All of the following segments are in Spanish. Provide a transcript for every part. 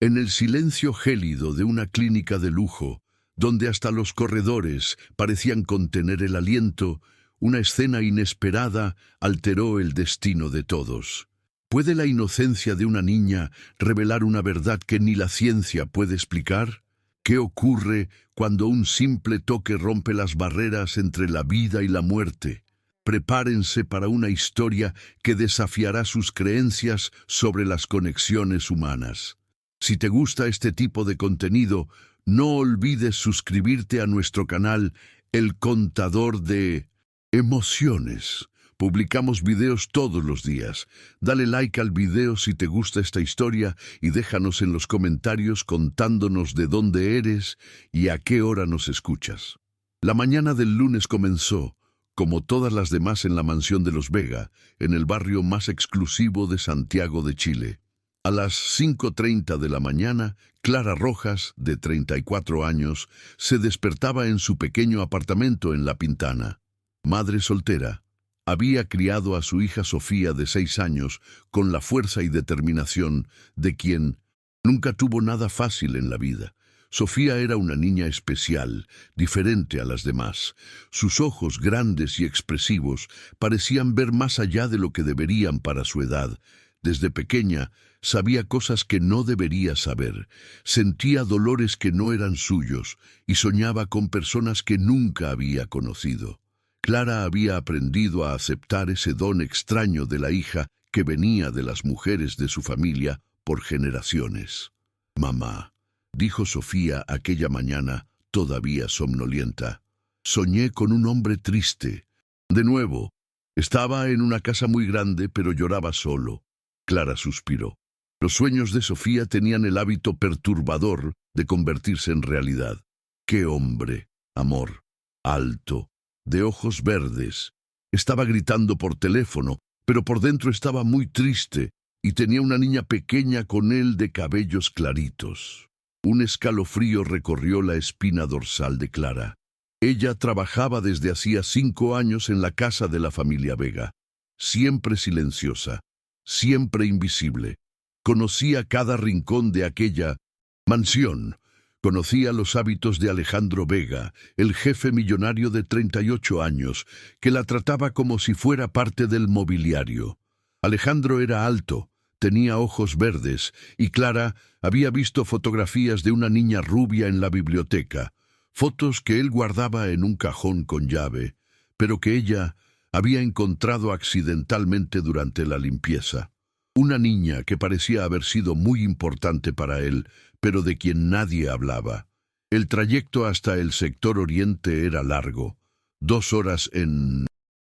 En el silencio gélido de una clínica de lujo, donde hasta los corredores parecían contener el aliento, una escena inesperada alteró el destino de todos. ¿Puede la inocencia de una niña revelar una verdad que ni la ciencia puede explicar? ¿Qué ocurre cuando un simple toque rompe las barreras entre la vida y la muerte? Prepárense para una historia que desafiará sus creencias sobre las conexiones humanas. Si te gusta este tipo de contenido, no olvides suscribirte a nuestro canal El Contador de Emociones. Publicamos videos todos los días. Dale like al video si te gusta esta historia y déjanos en los comentarios contándonos de dónde eres y a qué hora nos escuchas. La mañana del lunes comenzó, como todas las demás, en la mansión de los Vega, en el barrio más exclusivo de Santiago de Chile. A las 5:30 de la mañana, Clara Rojas, de 34 años, se despertaba en su pequeño apartamento en La Pintana. Madre soltera, había criado a su hija Sofía, de 6 años, con la fuerza y determinación de quien nunca tuvo nada fácil en la vida. Sofía era una niña especial, diferente a las demás. Sus ojos, grandes y expresivos, parecían ver más allá de lo que deberían para su edad. Desde pequeña, sabía cosas que no debería saber, sentía dolores que no eran suyos y soñaba con personas que nunca había conocido. Clara había aprendido a aceptar ese don extraño de la hija que venía de las mujeres de su familia por generaciones. «Mamá», dijo Sofía aquella mañana, todavía somnolienta, «soñé con un hombre triste. De nuevo, estaba en una casa muy grande, pero lloraba solo». Clara suspiró. Los sueños de Sofía tenían el hábito perturbador de convertirse en realidad. ¡Qué hombre! Amor. Alto, de ojos verdes. Estaba gritando por teléfono, pero por dentro estaba muy triste y tenía una niña pequeña con él de cabellos claritos. Un escalofrío recorrió la espina dorsal de Clara. Ella trabajaba desde hacía 5 años en la casa de la familia Vega, siempre silenciosa, siempre invisible. Conocía cada rincón de aquella mansión. Conocía los hábitos de Alejandro Vega, el jefe millonario de 38 años, que la trataba como si fuera parte del mobiliario. Alejandro era alto, tenía ojos verdes, y Clara había visto fotografías de una niña rubia en la biblioteca, fotos que él guardaba en un cajón con llave, pero que ella había encontrado accidentalmente durante la limpieza. Una niña que parecía haber sido muy importante para él, pero de quien nadie hablaba. El trayecto hasta el sector oriente era largo, 2 horas en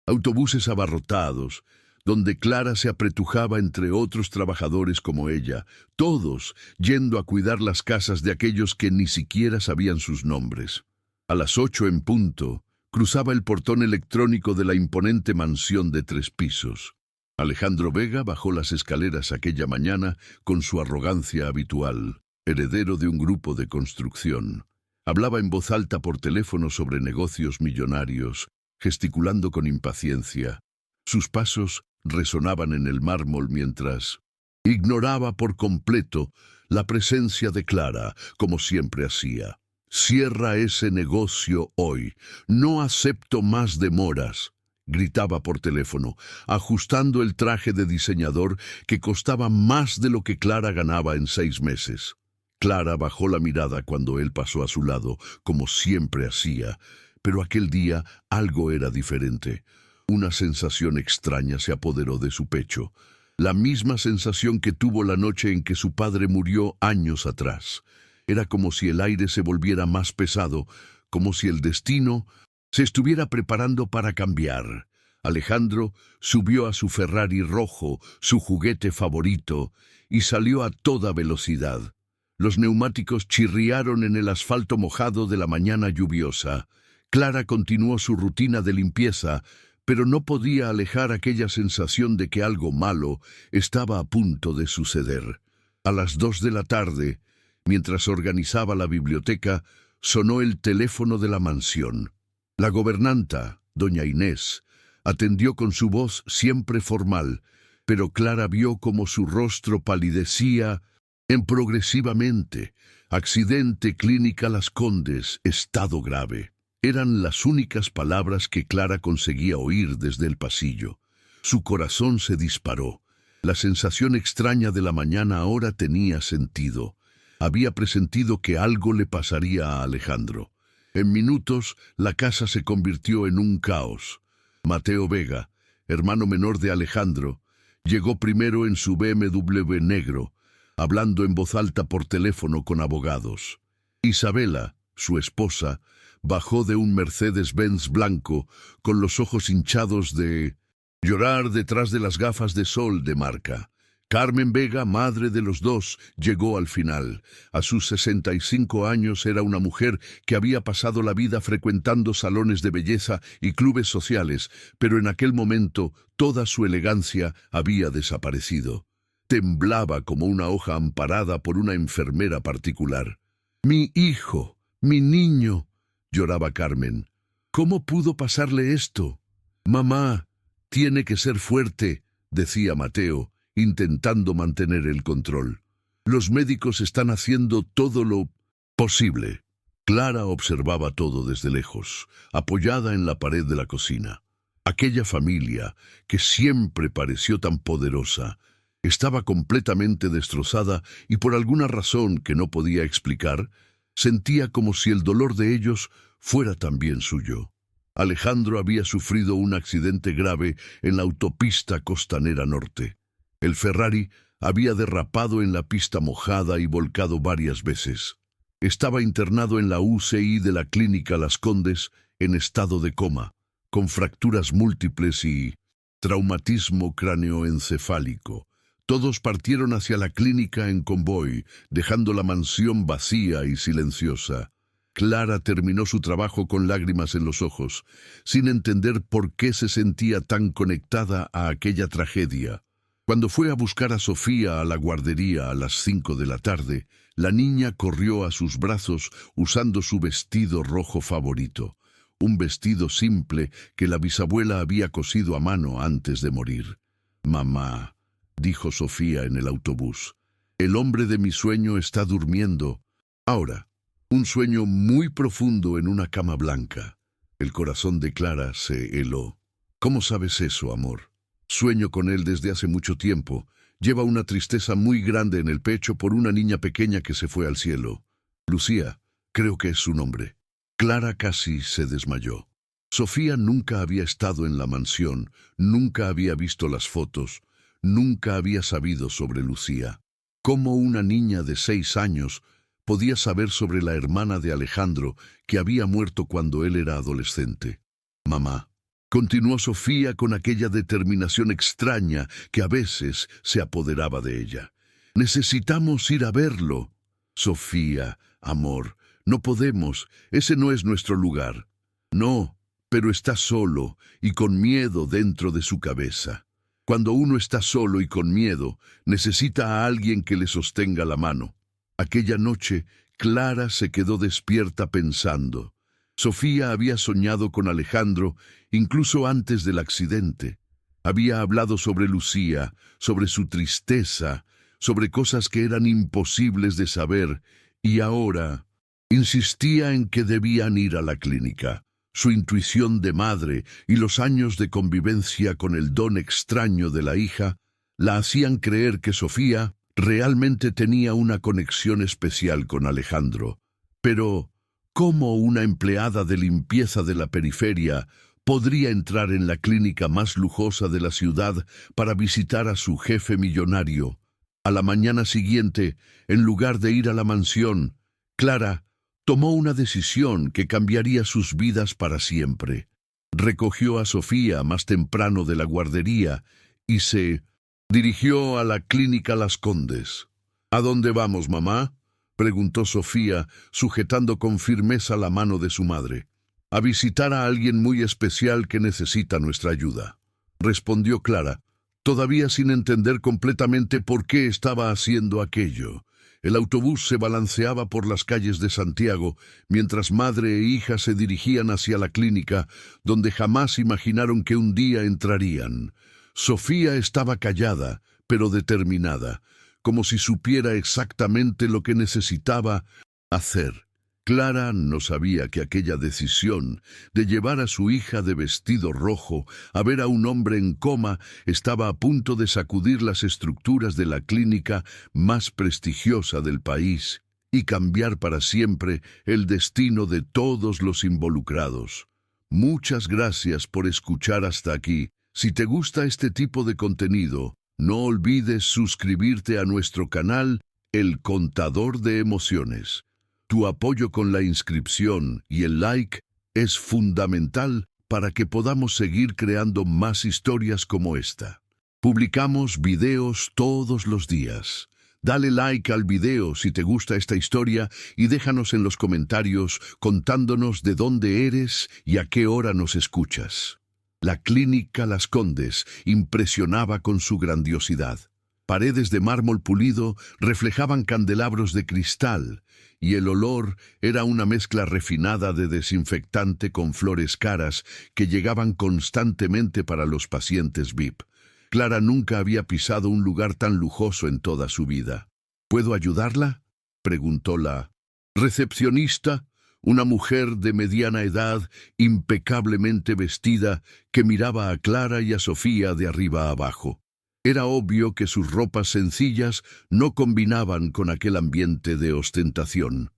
autobuses abarrotados, donde Clara se apretujaba entre otros trabajadores como ella, todos yendo a cuidar las casas de aquellos que ni siquiera sabían sus nombres. A las 8 en punto, cruzaba el portón electrónico de la imponente mansión de 3 pisos. Alejandro Vega bajó las escaleras aquella mañana con su arrogancia habitual, heredero de un grupo de construcción. Hablaba en voz alta por teléfono sobre negocios millonarios, gesticulando con impaciencia. Sus pasos resonaban en el mármol mientras ignoraba por completo la presencia de Clara, como siempre hacía. «Cierra ese negocio hoy. No acepto más demoras», gritaba por teléfono, ajustando el traje de diseñador que costaba más de lo que Clara ganaba en 6 meses. Clara bajó la mirada cuando él pasó a su lado, como siempre hacía, pero aquel día algo era diferente. Una sensación extraña se apoderó de su pecho, la misma sensación que tuvo la noche en que su padre murió años atrás. Era como si el aire se volviera más pesado, como si el destino se estuviera preparando para cambiar. Alejandro subió a su Ferrari rojo, su juguete favorito, y salió a toda velocidad. Los neumáticos chirriaron en el asfalto mojado de la mañana lluviosa. Clara continuó su rutina de limpieza, pero no podía alejar aquella sensación de que algo malo estaba a punto de suceder. A las 2 de la tarde, mientras organizaba la biblioteca, sonó el teléfono de la mansión. La gobernanta, doña Inés, atendió con su voz siempre formal, pero Clara vio cómo su rostro palidecía En progresivamente, accidente, clínica Las Condes, estado grave. Eran las únicas palabras que Clara conseguía oír desde el pasillo. Su corazón se disparó. La sensación extraña de la mañana ahora tenía sentido. Había presentido que algo le pasaría a Alejandro. En minutos, la casa se convirtió en un caos. Mateo Vega, hermano menor de Alejandro, llegó primero en su BMW negro, hablando en voz alta por teléfono con abogados. Isabela, su esposa, bajó de un Mercedes-Benz blanco con los ojos hinchados de llorar detrás de las gafas de sol de marca. Carmen Vega, madre de los dos, llegó al final. A sus 65 años era una mujer que había pasado la vida frecuentando salones de belleza y clubes sociales, pero en aquel momento toda su elegancia había desaparecido. Temblaba como una hoja amparada por una enfermera particular. «Mi hijo, mi niño», lloraba Carmen. «¿Cómo pudo pasarle esto?» «Mamá, tiene que ser fuerte», decía Mateo, intentando mantener el control. «Los médicos están haciendo todo lo posible». Clara observaba todo desde lejos, apoyada en la pared de la cocina. Aquella familia, que siempre pareció tan poderosa, estaba completamente destrozada y por alguna razón que no podía explicar, sentía como si el dolor de ellos fuera también suyo. Alejandro había sufrido un accidente grave en la autopista costanera norte. El Ferrari había derrapado en la pista mojada y volcado varias veces. Estaba internado en la UCI de la clínica Las Condes en estado de coma, con fracturas múltiples y traumatismo cráneoencefálico. Todos partieron hacia la clínica en convoy, dejando la mansión vacía y silenciosa. Clara terminó su trabajo con lágrimas en los ojos, sin entender por qué se sentía tan conectada a aquella tragedia. Cuando fue a buscar a Sofía a la guardería a las 5 de la tarde, la niña corrió a sus brazos usando su vestido rojo favorito, un vestido simple que la bisabuela había cosido a mano antes de morir. «Mamá», dijo Sofía en el autobús, «el hombre de mi sueño está durmiendo. Ahora, un sueño muy profundo en una cama blanca». El corazón de Clara se heló. «¿Cómo sabes eso, amor?» «Sueño con él desde hace mucho tiempo. Lleva una tristeza muy grande en el pecho por una niña pequeña que se fue al cielo. Lucía, creo que es su nombre». Clara casi se desmayó. Sofía nunca había estado en la mansión, nunca había visto las fotos, nunca había sabido sobre Lucía. ¿Cómo una niña de 6 años podía saber sobre la hermana de Alejandro que había muerto cuando él era adolescente? «Mamá», continuó Sofía con aquella determinación extraña que a veces se apoderaba de ella, «necesitamos ir a verlo». «Sofía, amor, no podemos, ese no es nuestro lugar». «No, pero está solo y con miedo dentro de su cabeza. Cuando uno está solo y con miedo, necesita a alguien que le sostenga la mano». Aquella noche, Clara se quedó despierta pensando. Sofía había soñado con Alejandro incluso antes del accidente. Había hablado sobre Lucía, sobre su tristeza, sobre cosas que eran imposibles de saber, y ahora insistía en que debían ir a la clínica. Su intuición de madre y los años de convivencia con el don extraño de la hija la hacían creer que Sofía realmente tenía una conexión especial con Alejandro. Pero, ¿cómo una empleada de limpieza de la periferia podría entrar en la clínica más lujosa de la ciudad para visitar a su jefe millonario? A la mañana siguiente, en lugar de ir a la mansión, Clara tomó una decisión que cambiaría sus vidas para siempre. Recogió a Sofía más temprano de la guardería y se dirigió a la clínica Las Condes. «¿A dónde vamos, mamá?», preguntó Sofía, sujetando con firmeza la mano de su madre. «A visitar a alguien muy especial que necesita nuestra ayuda», respondió Clara, todavía sin entender completamente por qué estaba haciendo aquello. El autobús se balanceaba por las calles de Santiago, mientras madre e hija se dirigían hacia la clínica, donde jamás imaginaron que un día entrarían. Sofía estaba callada, pero determinada. como si supiera exactamente lo que necesitaba hacer. Clara no sabía que aquella decisión de llevar a su hija de vestido rojo a ver a un hombre en coma estaba a punto de sacudir las estructuras de la clínica más prestigiosa del país y cambiar para siempre el destino de todos los involucrados. Muchas gracias por escuchar hasta aquí. Si te gusta este tipo de contenido, no olvides suscribirte a nuestro canal, El Contador de Emociones. Tu apoyo con la inscripción y el like es fundamental para que podamos seguir creando más historias como esta. Publicamos videos todos los días. Dale like al video si te gusta esta historia y déjanos en los comentarios contándonos de dónde eres y a qué hora nos escuchas. La clínica Las Condes impresionaba con su grandiosidad. Paredes de mármol pulido reflejaban candelabros de cristal, y el olor era una mezcla refinada de desinfectante con flores caras que llegaban constantemente para los pacientes VIP. Clara nunca había pisado un lugar tan lujoso en toda su vida. ¿Puedo ayudarla?, preguntó la recepcionista, una mujer de mediana edad, impecablemente vestida, que miraba a Clara y a Sofía de arriba a abajo. Era obvio que sus ropas sencillas no combinaban con aquel ambiente de ostentación.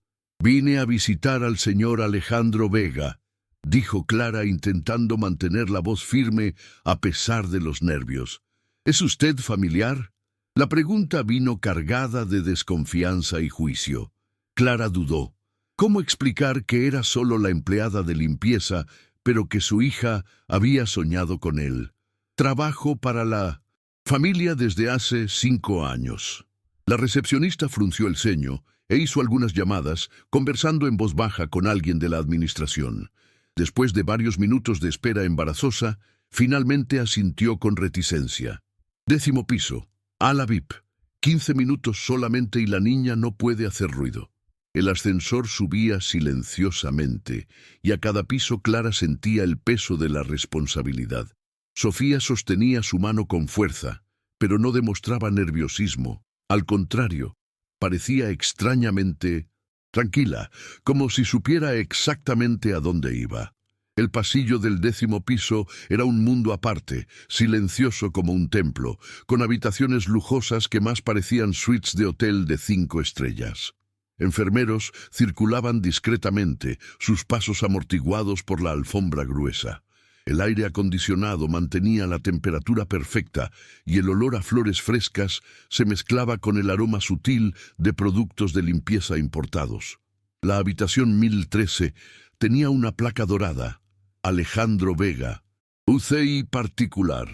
«Vine a visitar al señor Alejandro Vega», dijo Clara intentando mantener la voz firme a pesar de los nervios. «¿Es usted familiar?». La pregunta vino cargada de desconfianza y juicio. Clara dudó. ¿Cómo explicar que era solo la empleada de limpieza, pero que su hija había soñado con él? «Trabajo para la familia desde hace 5 años». La recepcionista frunció el ceño e hizo algunas llamadas, conversando en voz baja con alguien de la administración. Después de varios minutos de espera embarazosa, finalmente asintió con reticencia. 10º piso, ala VIP. 15 minutos solamente y la niña no puede hacer ruido. El ascensor subía silenciosamente y a cada piso Clara sentía el peso de la responsabilidad. Sofía sostenía su mano con fuerza, pero no demostraba nerviosismo. Al contrario, parecía extrañamente tranquila, como si supiera exactamente a dónde iba. El pasillo del 10º piso era un mundo aparte, silencioso como un templo, con habitaciones lujosas que más parecían suites de hotel de 5 estrellas. Enfermeros circulaban discretamente, sus pasos amortiguados por la alfombra gruesa. El aire acondicionado mantenía la temperatura perfecta y el olor a flores frescas se mezclaba con el aroma sutil de productos de limpieza importados. La habitación 1013 tenía una placa dorada, Alejandro Vega, UCI particular.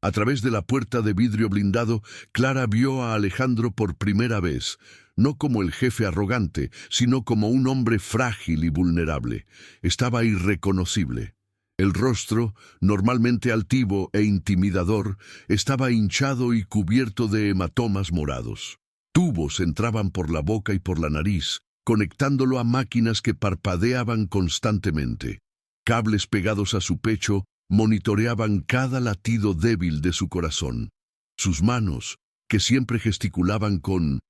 A través de la puerta de vidrio blindado, Clara vio a Alejandro por primera vez, no como el jefe arrogante, sino como un hombre frágil y vulnerable. Estaba irreconocible. El rostro, normalmente altivo e intimidador, estaba hinchado y cubierto de hematomas morados. Tubos entraban por la boca y por la nariz, conectándolo a máquinas que parpadeaban constantemente. Cables pegados a su pecho monitoreaban cada latido débil de su corazón. Sus manos, que siempre gesticulaban con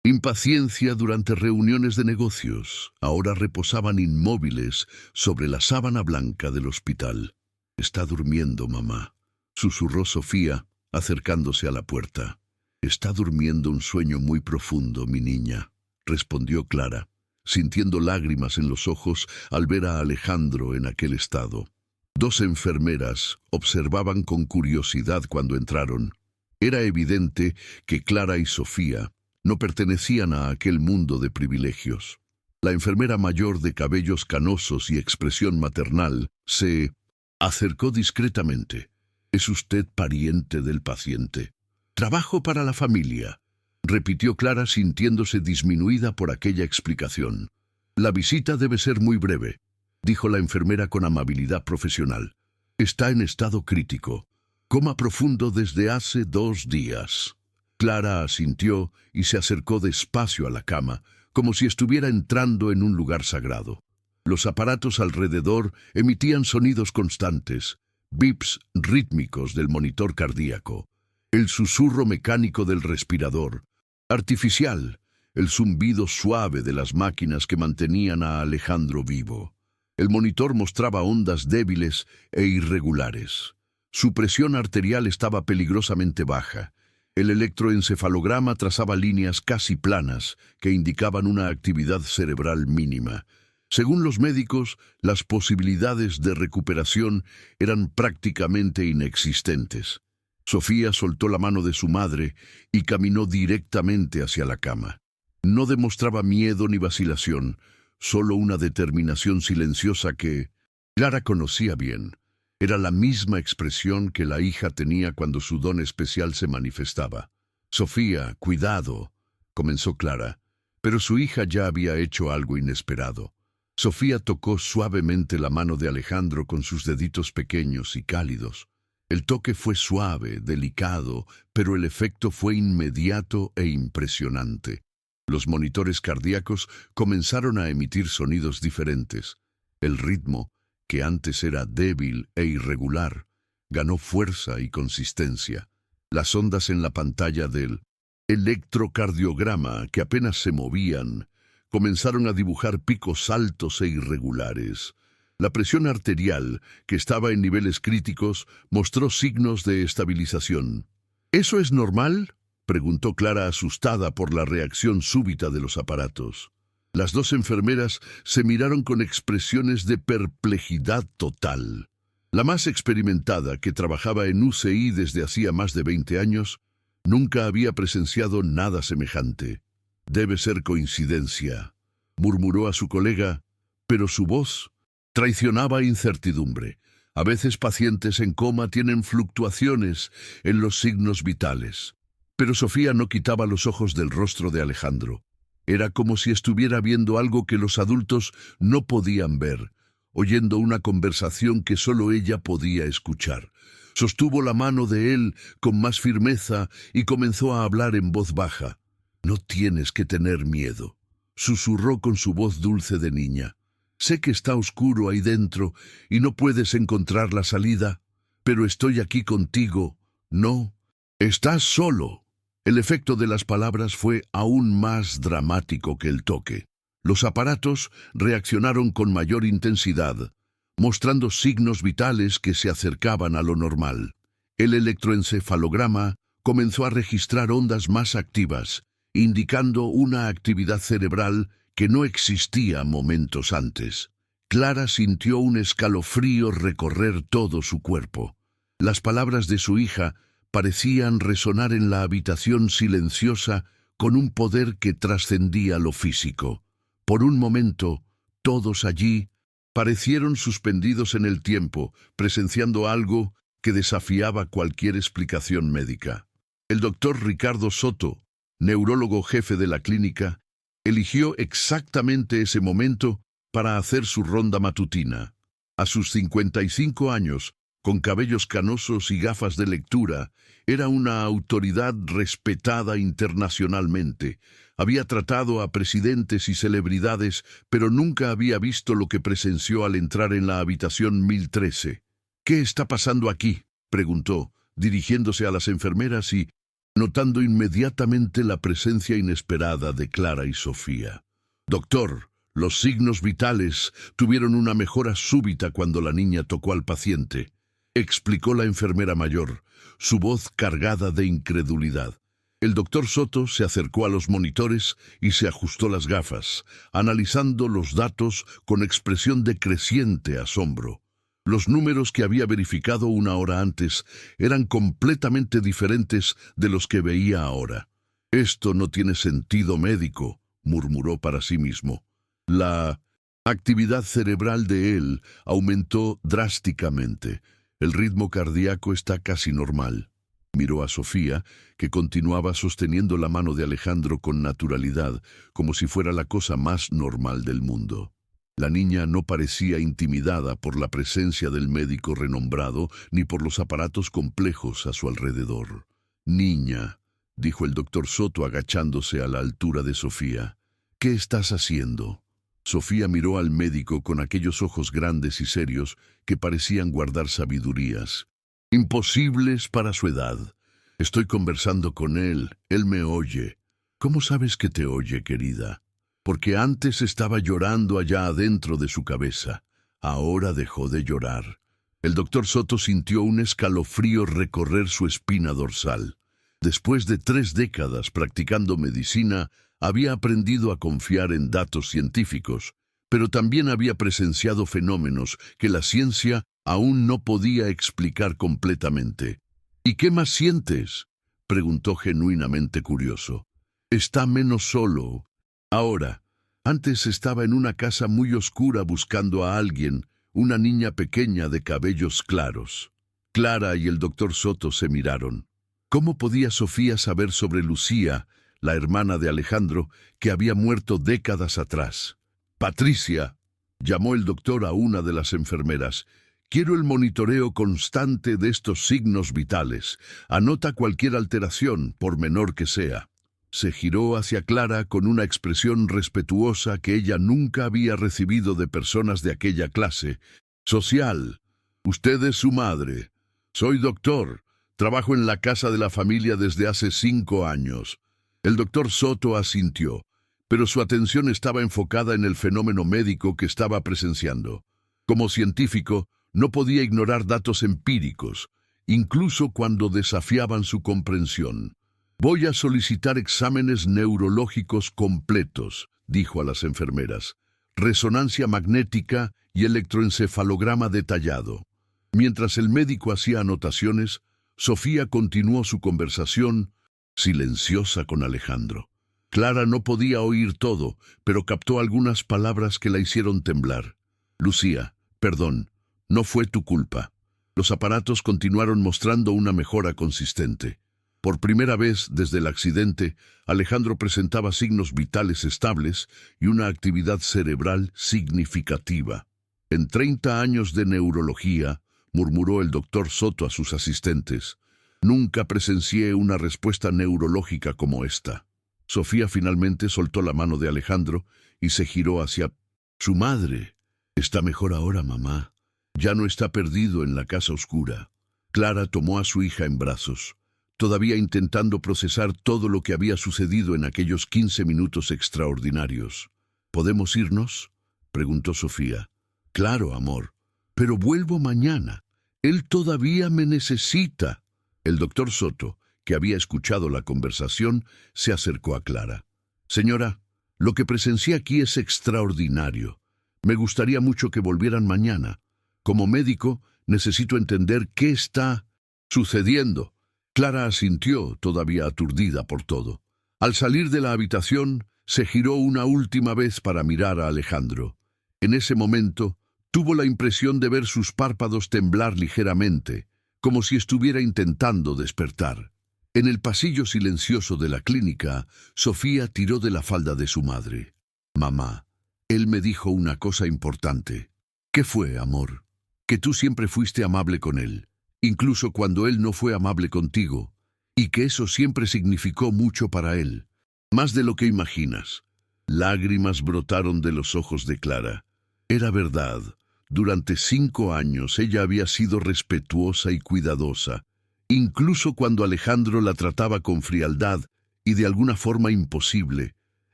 impaciencia durante reuniones de negocios, ahora reposaban inmóviles sobre la sábana blanca del hospital. «Está durmiendo, mamá», susurró Sofía, acercándose a la puerta. «Está durmiendo un sueño muy profundo, mi niña», respondió Clara, sintiendo lágrimas en los ojos al ver a Alejandro en aquel estado. 2 enfermeras observaban con curiosidad cuando entraron. Era evidente que Clara y Sofía no pertenecían a aquel mundo de privilegios. La enfermera mayor de cabellos canosos y expresión maternal se acercó discretamente. «¿Es usted pariente del paciente?». «Trabajo para la familia», repitió Clara sintiéndose disminuida por aquella explicación. «La visita debe ser muy breve», dijo la enfermera con amabilidad profesional. «Está en estado crítico. Coma profundo desde hace 2 días». Clara asintió y se acercó despacio a la cama, como si estuviera entrando en un lugar sagrado. Los aparatos alrededor emitían sonidos constantes, bips rítmicos del monitor cardíaco, el susurro mecánico del respirador, artificial, el zumbido suave de las máquinas que mantenían a Alejandro vivo. El monitor mostraba ondas débiles e irregulares. Su presión arterial estaba peligrosamente baja. El electroencefalograma trazaba líneas casi planas que indicaban una actividad cerebral mínima. Según los médicos, las posibilidades de recuperación eran prácticamente inexistentes. Sofía soltó la mano de su madre y caminó directamente hacia la cama. No demostraba miedo ni vacilación, solo una determinación silenciosa que Clara conocía bien. Era la misma expresión que la hija tenía cuando su don especial se manifestaba. «Sofía, cuidado», comenzó Clara, pero su hija ya había hecho algo inesperado. Sofía tocó suavemente la mano de Alejandro con sus deditos pequeños y cálidos. El toque fue suave, delicado, pero el efecto fue inmediato e impresionante. Los monitores cardíacos comenzaron a emitir sonidos diferentes. El ritmo, que antes era débil e irregular, ganó fuerza y consistencia. Las ondas en la pantalla del electrocardiograma, que apenas se movían, comenzaron a dibujar picos altos e irregulares. La presión arterial, que estaba en niveles críticos, mostró signos de estabilización. «¿Eso es normal?», preguntó Clara asustada por la reacción súbita de los aparatos. Las dos enfermeras se miraron con expresiones de perplejidad total. La más experimentada, que trabajaba en UCI desde hacía más de 20 años, nunca había presenciado nada semejante. «Debe ser coincidencia», murmuró a su colega, pero su voz traicionaba incertidumbre. A veces pacientes en coma tienen fluctuaciones en los signos vitales. Pero Sofía no quitaba los ojos del rostro de Alejandro. Era como si estuviera viendo algo que los adultos no podían ver, oyendo una conversación que solo ella podía escuchar. Sostuvo la mano de él con más firmeza y comenzó a hablar en voz baja. «No tienes que tener miedo», susurró con su voz dulce de niña. «Sé que está oscuro ahí dentro y no puedes encontrar la salida, pero estoy aquí contigo. No, estás solo». El efecto de las palabras fue aún más dramático que el toque. Los aparatos reaccionaron con mayor intensidad, mostrando signos vitales que se acercaban a lo normal. El electroencefalograma comenzó a registrar ondas más activas, indicando una actividad cerebral que no existía momentos antes. Clara sintió un escalofrío recorrer todo su cuerpo. Las palabras de su hija parecían resonar en la habitación silenciosa con un poder que trascendía lo físico. Por un momento, todos allí parecieron suspendidos en el tiempo, presenciando algo que desafiaba cualquier explicación médica. El doctor Ricardo Soto, neurólogo jefe de la clínica, eligió exactamente ese momento para hacer su ronda matutina. A sus 55 años, con cabellos canosos y gafas de lectura, era una autoridad respetada internacionalmente. Había tratado a presidentes y celebridades, pero nunca había visto lo que presenció al entrar en la habitación 1013. «¿Qué está pasando aquí?», preguntó, dirigiéndose a las enfermeras y notando inmediatamente la presencia inesperada de Clara y Sofía. «Doctor, los signos vitales tuvieron una mejora súbita cuando la niña tocó al paciente», explicó la enfermera mayor, su voz cargada de incredulidad. El doctor Soto se acercó a los monitores y se ajustó las gafas, analizando los datos con expresión de creciente asombro. Los números que había verificado una hora antes eran completamente diferentes de los que veía ahora. «Esto no tiene sentido médico», murmuró para sí mismo. La actividad cerebral de él aumentó drásticamente. El ritmo cardíaco está casi normal. Miró a Sofía, que continuaba sosteniendo la mano de Alejandro con naturalidad, como si fuera la cosa más normal del mundo. La niña no parecía intimidada por la presencia del médico renombrado ni por los aparatos complejos a su alrededor. «Niña», dijo el doctor Soto agachándose a la altura de Sofía, «¿qué estás haciendo?». Sofía miró al médico con aquellos ojos grandes y serios que parecían guardar sabidurías. «Imposibles para su edad. Estoy conversando con él, él me oye». ¿Cómo sabes que te oye, querida? Porque antes estaba llorando allá adentro de su cabeza. Ahora dejó de llorar. El doctor Soto sintió un escalofrío recorrer su espina dorsal. Después de 3 décadas practicando medicina, había aprendido a confiar en datos científicos, pero también había presenciado fenómenos que la ciencia aún no podía explicar completamente. ¿Y qué más sientes?, preguntó genuinamente curioso. Está menos solo. Ahora, antes estaba en una casa muy oscura buscando a alguien, una niña pequeña de cabellos claros. Clara y el doctor Soto se miraron. ¿Cómo podía Sofía saber sobre Lucía, la hermana de Alejandro, que había muerto décadas atrás? Patricia, llamó el doctor a una de las enfermeras. Quiero el monitoreo constante de estos signos vitales. Anota cualquier alteración, por menor que sea. Se giró hacia Clara con una expresión respetuosa que ella nunca había recibido de personas de aquella clase. Social. Usted es su madre. Soy doctor. Trabajo en la casa de la familia desde hace 5 años. El doctor Soto asintió, pero su atención estaba enfocada en el fenómeno médico que estaba presenciando. Como científico, no podía ignorar datos empíricos, incluso cuando desafiaban su comprensión. Voy a solicitar exámenes neurológicos completos, dijo a las enfermeras. Resonancia magnética y electroencefalograma detallado. Mientras el médico hacía anotaciones, Sofía continuó su conversación, silenciosa con Alejandro. Clara no podía oír todo, pero captó algunas palabras que la hicieron temblar. Lucía, perdón, no fue tu culpa. Los aparatos continuaron mostrando una mejora consistente. Por primera vez desde el accidente, Alejandro presentaba signos vitales estables y una actividad cerebral significativa. En 30 años de neurología, murmuró el doctor Soto a sus asistentes, nunca presencié una respuesta neurológica como esta. Sofía finalmente soltó la mano de Alejandro y se giró hacia su madre. Está mejor ahora, mamá. Ya no está perdido en la casa oscura. Clara tomó a su hija en brazos, todavía intentando procesar todo lo que había sucedido en aquellos 15 minutos extraordinarios. ¿Podemos irnos?, preguntó Sofía. Claro, amor, pero vuelvo mañana. Él todavía me necesita. El doctor Soto, que había escuchado la conversación, se acercó a Clara. Señora, lo que presencié aquí es extraordinario. Me gustaría mucho que volvieran mañana. Como médico, necesito entender qué está sucediendo. Clara asintió, todavía aturdida por todo. Al salir de la habitación, se giró una última vez para mirar a Alejandro. En ese momento, tuvo la impresión de ver sus párpados temblar ligeramente, como si estuviera intentando despertar. En el pasillo silencioso de la clínica, Sofía tiró de la falda de su madre. Mamá, él me dijo una cosa importante. ¿Qué fue, amor? Que tú siempre fuiste amable con él, incluso cuando él no fue amable contigo, y que eso siempre significó mucho para él, más de lo que imaginas. Lágrimas brotaron de los ojos de Clara. Era verdad. Durante 5 años ella había sido respetuosa y cuidadosa, incluso cuando Alejandro la trataba con frialdad y de alguna forma imposible.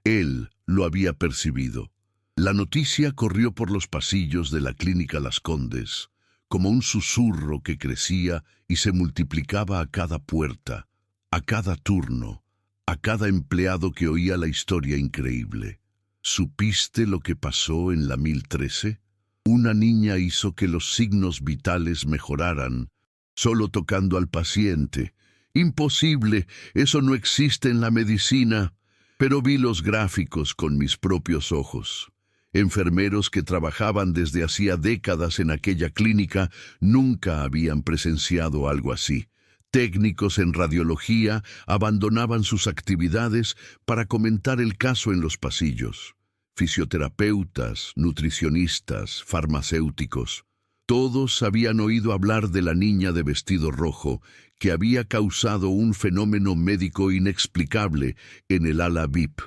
Él lo había percibido. La noticia corrió por los pasillos de la clínica Las Condes, como un susurro que crecía y se multiplicaba a cada puerta, a cada turno, a cada empleado que oía la historia increíble. ¿Supiste lo que pasó en la 1013? Una niña hizo que los signos vitales mejoraran, solo tocando al paciente. Imposible, eso no existe en la medicina. Pero vi los gráficos con mis propios ojos. Enfermeros que trabajaban desde hacía décadas en aquella clínica nunca habían presenciado algo así. Técnicos en radiología abandonaban sus actividades para comentar el caso en los pasillos. Fisioterapeutas, nutricionistas, farmacéuticos, todos habían oído hablar de la niña de vestido rojo que había causado un fenómeno médico inexplicable en el ala VIP.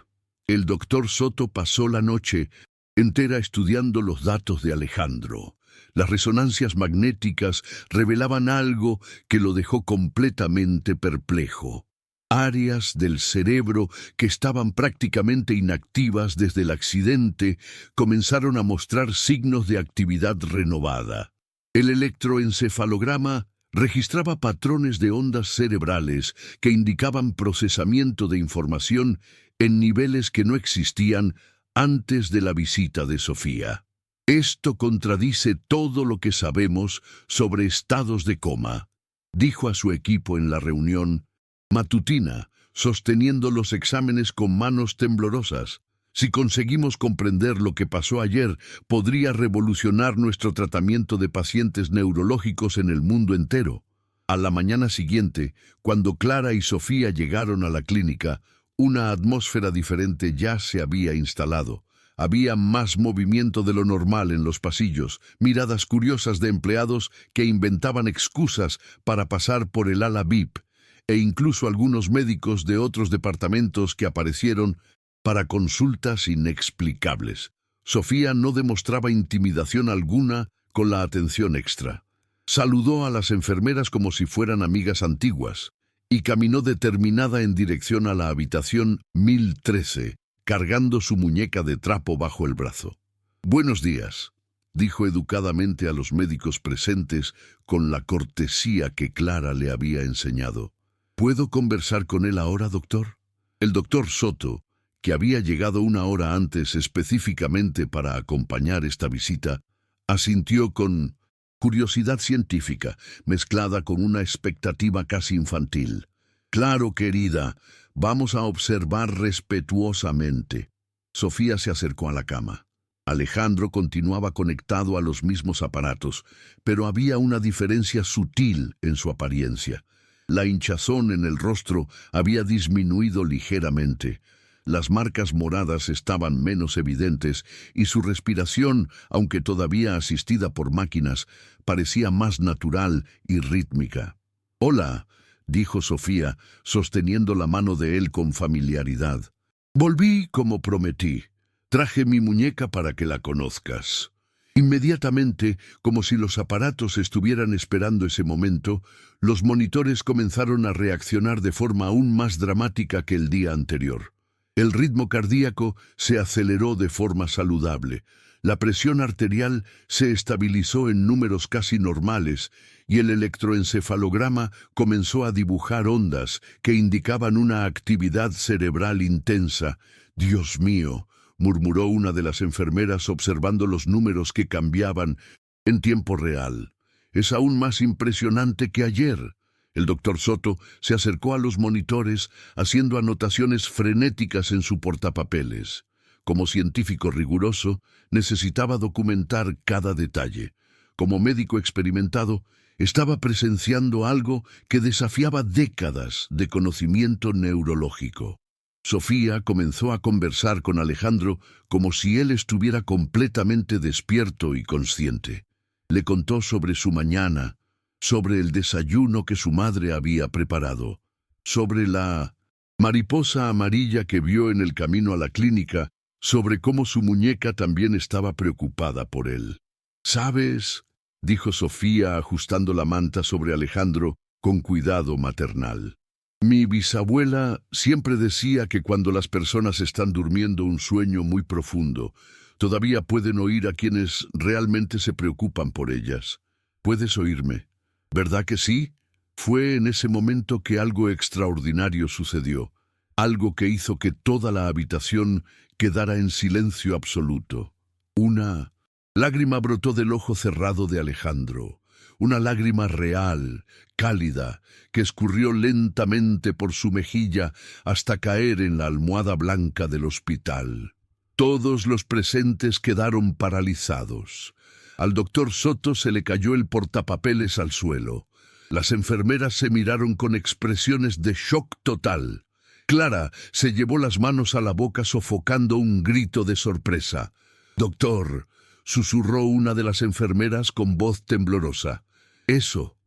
El doctor Soto pasó la noche entera estudiando los datos de Alejandro. Las resonancias magnéticas revelaban algo que lo dejó completamente perplejo. Áreas del cerebro que estaban prácticamente inactivas desde el accidente comenzaron a mostrar signos de actividad renovada. El electroencefalograma registraba patrones de ondas cerebrales que indicaban procesamiento de información en niveles que no existían antes de la visita de Sofía. Esto contradice todo lo que sabemos sobre estados de coma, dijo a su equipo en la reunión matutina, sosteniendo los exámenes con manos temblorosas. Si conseguimos comprender lo que pasó ayer, podría revolucionar nuestro tratamiento de pacientes neurológicos en el mundo entero. A la mañana siguiente, cuando Clara y Sofía llegaron a la clínica, una atmósfera diferente ya se había instalado. Había más movimiento de lo normal en los pasillos, miradas curiosas de empleados que inventaban excusas para pasar por el ala VIP, e incluso algunos médicos de otros departamentos que aparecieron para consultas inexplicables. Sofía no demostraba intimidación alguna con la atención extra. Saludó a las enfermeras como si fueran amigas antiguas y caminó determinada en dirección a la habitación 1013, cargando su muñeca de trapo bajo el brazo. «Buenos días», dijo educadamente a los médicos presentes con la cortesía que Clara le había enseñado. «¿Puedo conversar con él ahora, doctor?» El doctor Soto, que había llegado una hora antes específicamente para acompañar esta visita, asintió con curiosidad científica, mezclada con una expectativa casi infantil. «Claro, querida, vamos a observar respetuosamente». Sofía se acercó a la cama. Alejandro continuaba conectado a los mismos aparatos, pero había una diferencia sutil en su apariencia. La hinchazón en el rostro había disminuido ligeramente. Las marcas moradas estaban menos evidentes y su respiración, aunque todavía asistida por máquinas, parecía más natural y rítmica. «Hola», dijo Sofía, sosteniendo la mano de él con familiaridad. «Volví como prometí. Traje mi muñeca para que la conozcas». Inmediatamente, como si los aparatos estuvieran esperando ese momento, los monitores comenzaron a reaccionar de forma aún más dramática que el día anterior. El ritmo cardíaco se aceleró de forma saludable, la presión arterial se estabilizó en números casi normales y el electroencefalograma comenzó a dibujar ondas que indicaban una actividad cerebral intensa. «Dios mío», murmuró una de las enfermeras observando los números que cambiaban en tiempo real. «Es aún más impresionante que ayer». El doctor Soto se acercó a los monitores haciendo anotaciones frenéticas en su portapapeles. Como científico riguroso, necesitaba documentar cada detalle. Como médico experimentado, estaba presenciando algo que desafiaba décadas de conocimiento neurológico. Sofía comenzó a conversar con Alejandro como si él estuviera completamente despierto y consciente. Le contó sobre su mañana, sobre el desayuno que su madre había preparado, sobre la mariposa amarilla que vio en el camino a la clínica, sobre cómo su muñeca también estaba preocupada por él. «¿Sabes?», dijo Sofía ajustando la manta sobre Alejandro con cuidado maternal. «Mi bisabuela siempre decía que cuando las personas están durmiendo un sueño muy profundo, todavía pueden oír a quienes realmente se preocupan por ellas. ¿Puedes oírme? ¿Verdad que sí?» Fue en ese momento que algo extraordinario sucedió, algo que hizo que toda la habitación quedara en silencio absoluto. Una lágrima brotó del ojo cerrado de Alejandro, una lágrima real, cálida, que escurrió lentamente por su mejilla hasta caer en la almohada blanca del hospital. Todos los presentes quedaron paralizados. Al doctor Soto se le cayó el portapapeles al suelo. Las enfermeras se miraron con expresiones de shock total. Clara se llevó las manos a la boca sofocando un grito de sorpresa. «Doctor», susurró una de las enfermeras con voz temblorosa. ¿Eso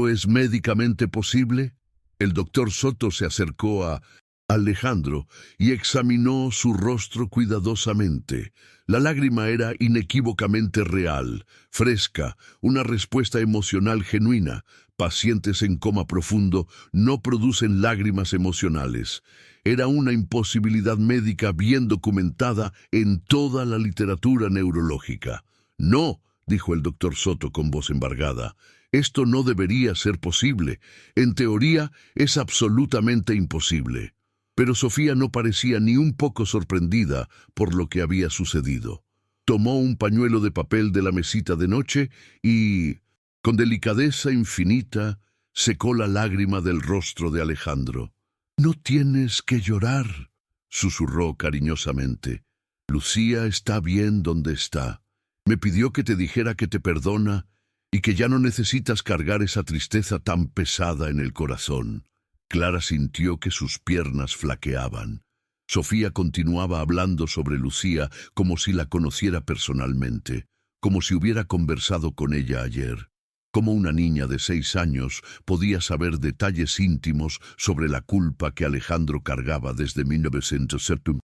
es médicamente posible?» El doctor Soto se acercó a Alejandro y examinó su rostro cuidadosamente. La lágrima era inequívocamente real, fresca, una respuesta emocional genuina. Pacientes en coma profundo no producen lágrimas emocionales. Era una imposibilidad médica bien documentada en toda la literatura neurológica. No, dijo el doctor Soto con voz embargada. Esto no debería ser posible. En teoría es absolutamente imposible. Pero Sofía no parecía ni un poco sorprendida por lo que había sucedido. Tomó un pañuelo de papel de la mesita de noche y, con delicadeza infinita, secó la lágrima del rostro de Alejandro. «No tienes que llorar», susurró cariñosamente. «Lucía está bien donde está. Me pidió que te dijera que te perdona y que ya no necesitas cargar esa tristeza tan pesada en el corazón». Clara sintió que sus piernas flaqueaban. Sofía continuaba hablando sobre Lucía como si la conociera personalmente, como si hubiera conversado con ella ayer. Como una niña de 6 años podía saber detalles íntimos sobre la culpa que Alejandro cargaba desde 1907.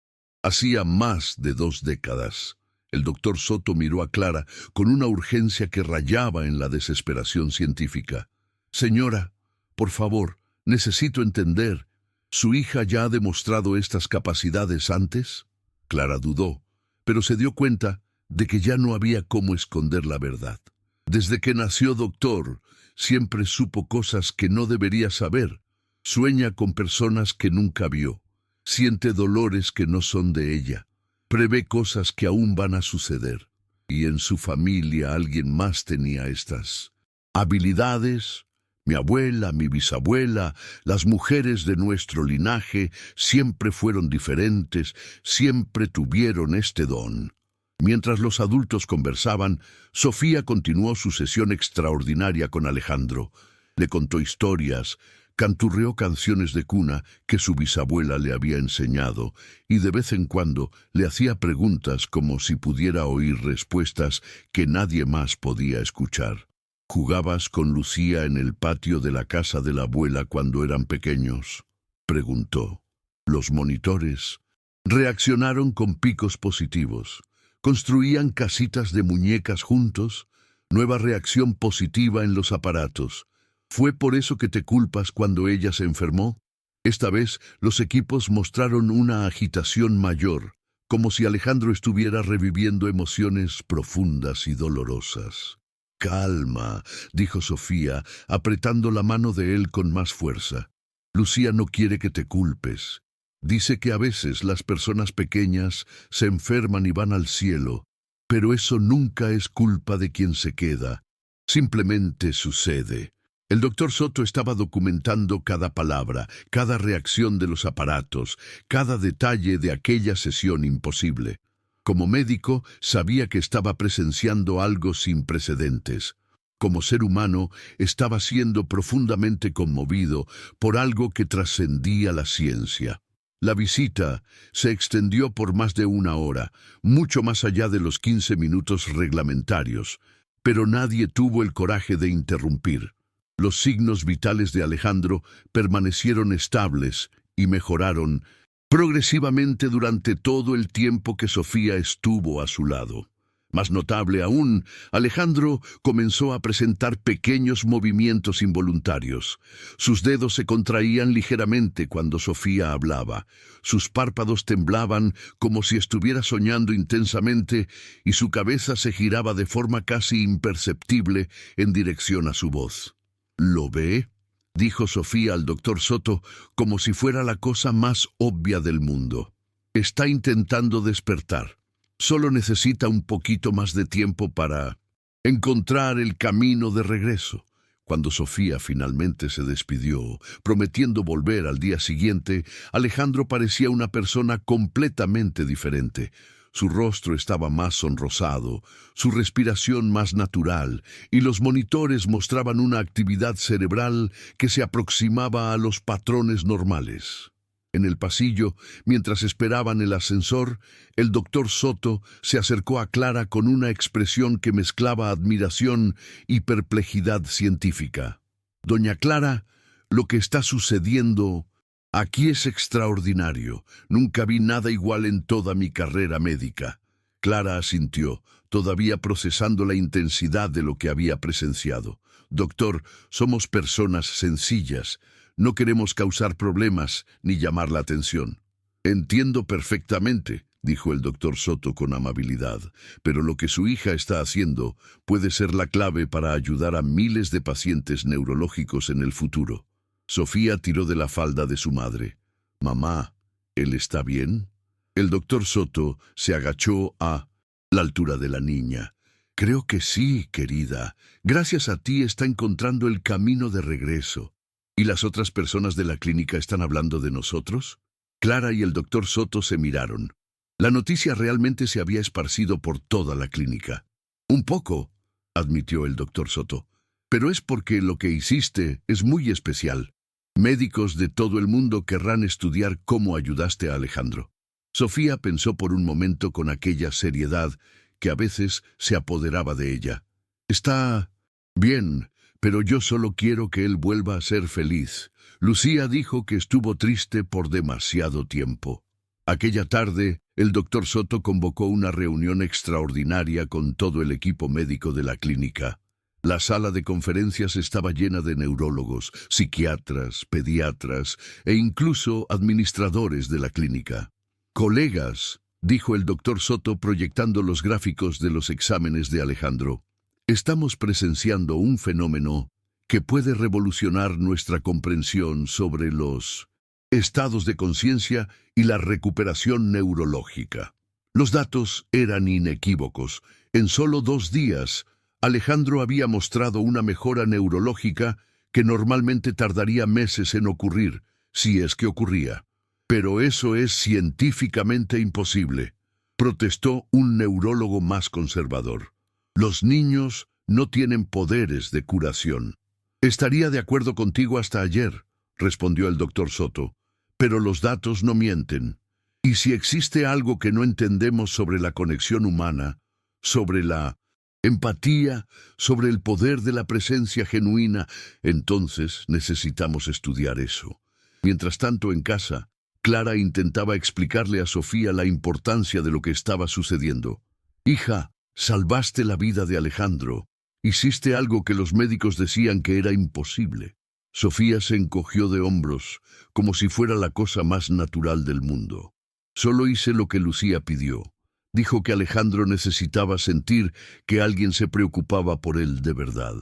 Hacía más de 2 décadas. El doctor Soto miró a Clara con una urgencia que rayaba en la desesperación científica. «Señora, por favor, necesito entender, ¿su hija ya ha demostrado estas capacidades antes?» Clara dudó, pero se dio cuenta de que ya no había cómo esconder la verdad. Desde que nació doctor, siempre supo cosas que no debería saber. Sueña con personas que nunca vio. Siente dolores que no son de ella. Prevé cosas que aún van a suceder. Y en su familia alguien más tenía estas habilidades. Mi abuela, mi bisabuela, las mujeres de nuestro linaje siempre fueron diferentes, siempre tuvieron este don. Mientras los adultos conversaban, Sofía continuó su sesión extraordinaria con Alejandro. Le contó historias, canturreó canciones de cuna que su bisabuela le había enseñado y de vez en cuando le hacía preguntas como si pudiera oír respuestas que nadie más podía escuchar. «¿Jugabas con Lucía en el patio de la casa de la abuela cuando eran pequeños?», preguntó. Los monitores reaccionaron con picos positivos. Construían casitas de muñecas juntos. Nueva reacción positiva en los aparatos. ¿Fue por eso que te culpas cuando ella se enfermó? Esta vez los equipos mostraron una agitación mayor, como si Alejandro estuviera reviviendo emociones profundas y dolorosas. «Calma», dijo Sofía, apretando la mano de él con más fuerza. «Lucía no quiere que te culpes. Dice que a veces las personas pequeñas se enferman y van al cielo, pero eso nunca es culpa de quien se queda. Simplemente sucede». El doctor Soto estaba documentando cada palabra, cada reacción de los aparatos, cada detalle de aquella sesión imposible. Como médico, sabía que estaba presenciando algo sin precedentes. Como ser humano, estaba siendo profundamente conmovido por algo que trascendía la ciencia. La visita se extendió por más de 1 hora, mucho más allá de los 15 minutos reglamentarios, pero nadie tuvo el coraje de interrumpir. Los signos vitales de Alejandro permanecieron estables y mejoraron progresivamente durante todo el tiempo que Sofía estuvo a su lado. Más notable aún, Alejandro comenzó a presentar pequeños movimientos involuntarios. Sus dedos se contraían ligeramente cuando Sofía hablaba. Sus párpados temblaban como si estuviera soñando intensamente y su cabeza se giraba de forma casi imperceptible en dirección a su voz. «¿Lo ve?», dijo Sofía al doctor Soto como si fuera la cosa más obvia del mundo. «Está intentando despertar. Solo necesita un poquito más de tiempo para encontrar el camino de regreso». Cuando Sofía finalmente se despidió, prometiendo volver al día siguiente, Alejandro parecía una persona completamente diferente. Su rostro estaba más sonrosado, su respiración más natural, y los monitores mostraban una actividad cerebral que se aproximaba a los patrones normales. En el pasillo, mientras esperaban el ascensor, el doctor Soto se acercó a Clara con una expresión que mezclaba admiración y perplejidad científica. «Doña Clara, lo que está sucediendo Aquí es extraordinario. Nunca vi nada igual en toda mi carrera médica. Clara asintió, todavía procesando la intensidad de lo que había presenciado. Doctor, somos personas sencillas. No queremos causar problemas ni llamar la atención. Entiendo perfectamente, dijo el doctor Soto con amabilidad, pero lo que su hija está haciendo puede ser la clave para ayudar a miles de pacientes neurológicos en el futuro. Sofía tiró de la falda de su madre. Mamá, ¿él está bien? El doctor Soto se agachó a la altura de la niña. Creo que sí, querida. Gracias a ti está encontrando el camino de regreso. ¿Y las otras personas de la clínica están hablando de nosotros? Clara y el doctor Soto se miraron. La noticia realmente se había esparcido por toda la clínica. Un poco, admitió el doctor Soto, pero es porque lo que hiciste es muy especial. Médicos de todo el mundo querrán estudiar cómo ayudaste a Alejandro. Sofía pensó por un momento con aquella seriedad que a veces se apoderaba de ella. Está bien, pero yo solo quiero que él vuelva a ser feliz. Lucía dijo que estuvo triste por demasiado tiempo. Aquella tarde, el doctor Soto convocó una reunión extraordinaria con todo el equipo médico de la clínica. La sala de conferencias estaba llena de neurólogos, psiquiatras, pediatras e incluso administradores de la clínica. Colegas, dijo el doctor Soto proyectando los gráficos de los exámenes de Alejandro, estamos presenciando un fenómeno que puede revolucionar nuestra comprensión sobre los estados de conciencia y la recuperación neurológica. Los datos eran inequívocos. En solo 2 días, Alejandro había mostrado una mejora neurológica que normalmente tardaría meses en ocurrir, si es que ocurría. Pero eso es científicamente imposible, protestó un neurólogo más conservador. Los niños no tienen poderes de curación. Estaría de acuerdo contigo hasta ayer, respondió el doctor Soto, pero los datos no mienten. Y si existe algo que no entendemos sobre la conexión humana, sobre la empatía, sobre el poder de la presencia genuina, entonces necesitamos estudiar eso. Mientras tanto, en casa, Clara intentaba explicarle a Sofía la importancia de lo que estaba sucediendo. Hija, salvaste la vida de Alejandro. Hiciste algo que los médicos decían que era imposible. Sofía se encogió de hombros, como si fuera la cosa más natural del mundo. Solo hice lo que Lucía pidió. Dijo que Alejandro necesitaba sentir que alguien se preocupaba por él de verdad.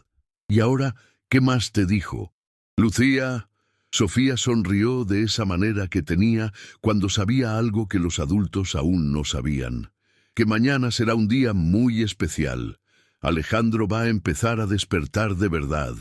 ¿Y ahora qué más te dijo? Lucía. Sofía sonrió de esa manera que tenía cuando sabía algo que los adultos aún no sabían. Que mañana será un día muy especial. Alejandro va a empezar a despertar de verdad.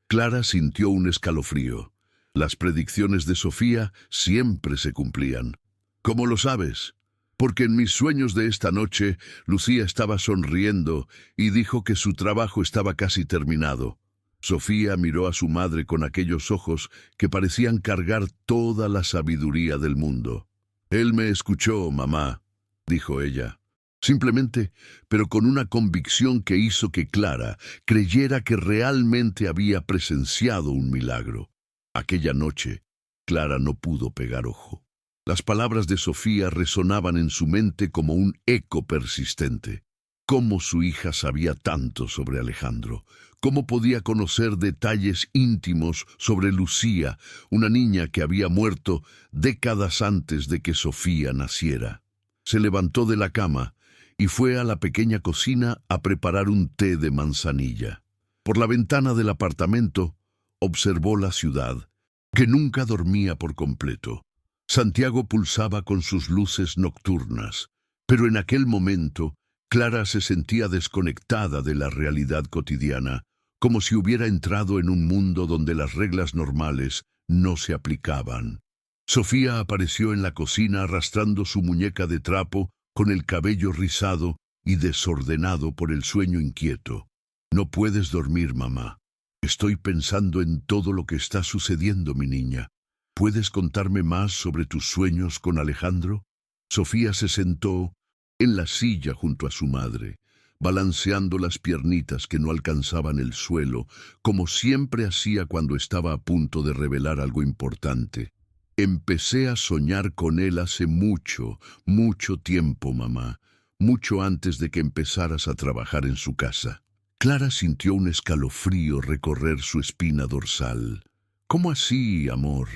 Clara sintió un escalofrío. Las predicciones de Sofía siempre se cumplían. ¿Cómo lo sabes? Porque en mis sueños de esta noche, Lucía estaba sonriendo y dijo que su trabajo estaba casi terminado. Sofía miró a su madre con aquellos ojos que parecían cargar toda la sabiduría del mundo. Él me escuchó, mamá, dijo ella. Simplemente, pero con una convicción que hizo que Clara creyera que realmente había presenciado un milagro. Aquella noche, Clara no pudo pegar ojo. Las palabras de Sofía resonaban en su mente como un eco persistente. ¿Cómo su hija sabía tanto sobre Alejandro? ¿Cómo podía conocer detalles íntimos sobre Lucía, una niña que había muerto décadas antes de que Sofía naciera? Se levantó de la cama y fue a la pequeña cocina a preparar un té de manzanilla. Por la ventana del apartamento observó la ciudad, que nunca dormía por completo. Santiago pulsaba con sus luces nocturnas, pero en aquel momento Clara se sentía desconectada de la realidad cotidiana, como si hubiera entrado en un mundo donde las reglas normales no se aplicaban. Sofía apareció en la cocina arrastrando su muñeca de trapo con el cabello rizado y desordenado por el sueño inquieto. No puedes dormir, mamá. Estoy pensando en todo lo que está sucediendo, mi niña. ¿Puedes contarme más sobre tus sueños con Alejandro? Sofía se sentó en la silla junto a su madre, balanceando las piernitas que no alcanzaban el suelo, como siempre hacía cuando estaba a punto de revelar algo importante. Empecé a soñar con él hace mucho, mucho tiempo, mamá, mucho antes de que empezaras a trabajar en su casa. Clara sintió un escalofrío recorrer su espina dorsal. ¿Cómo así, amor?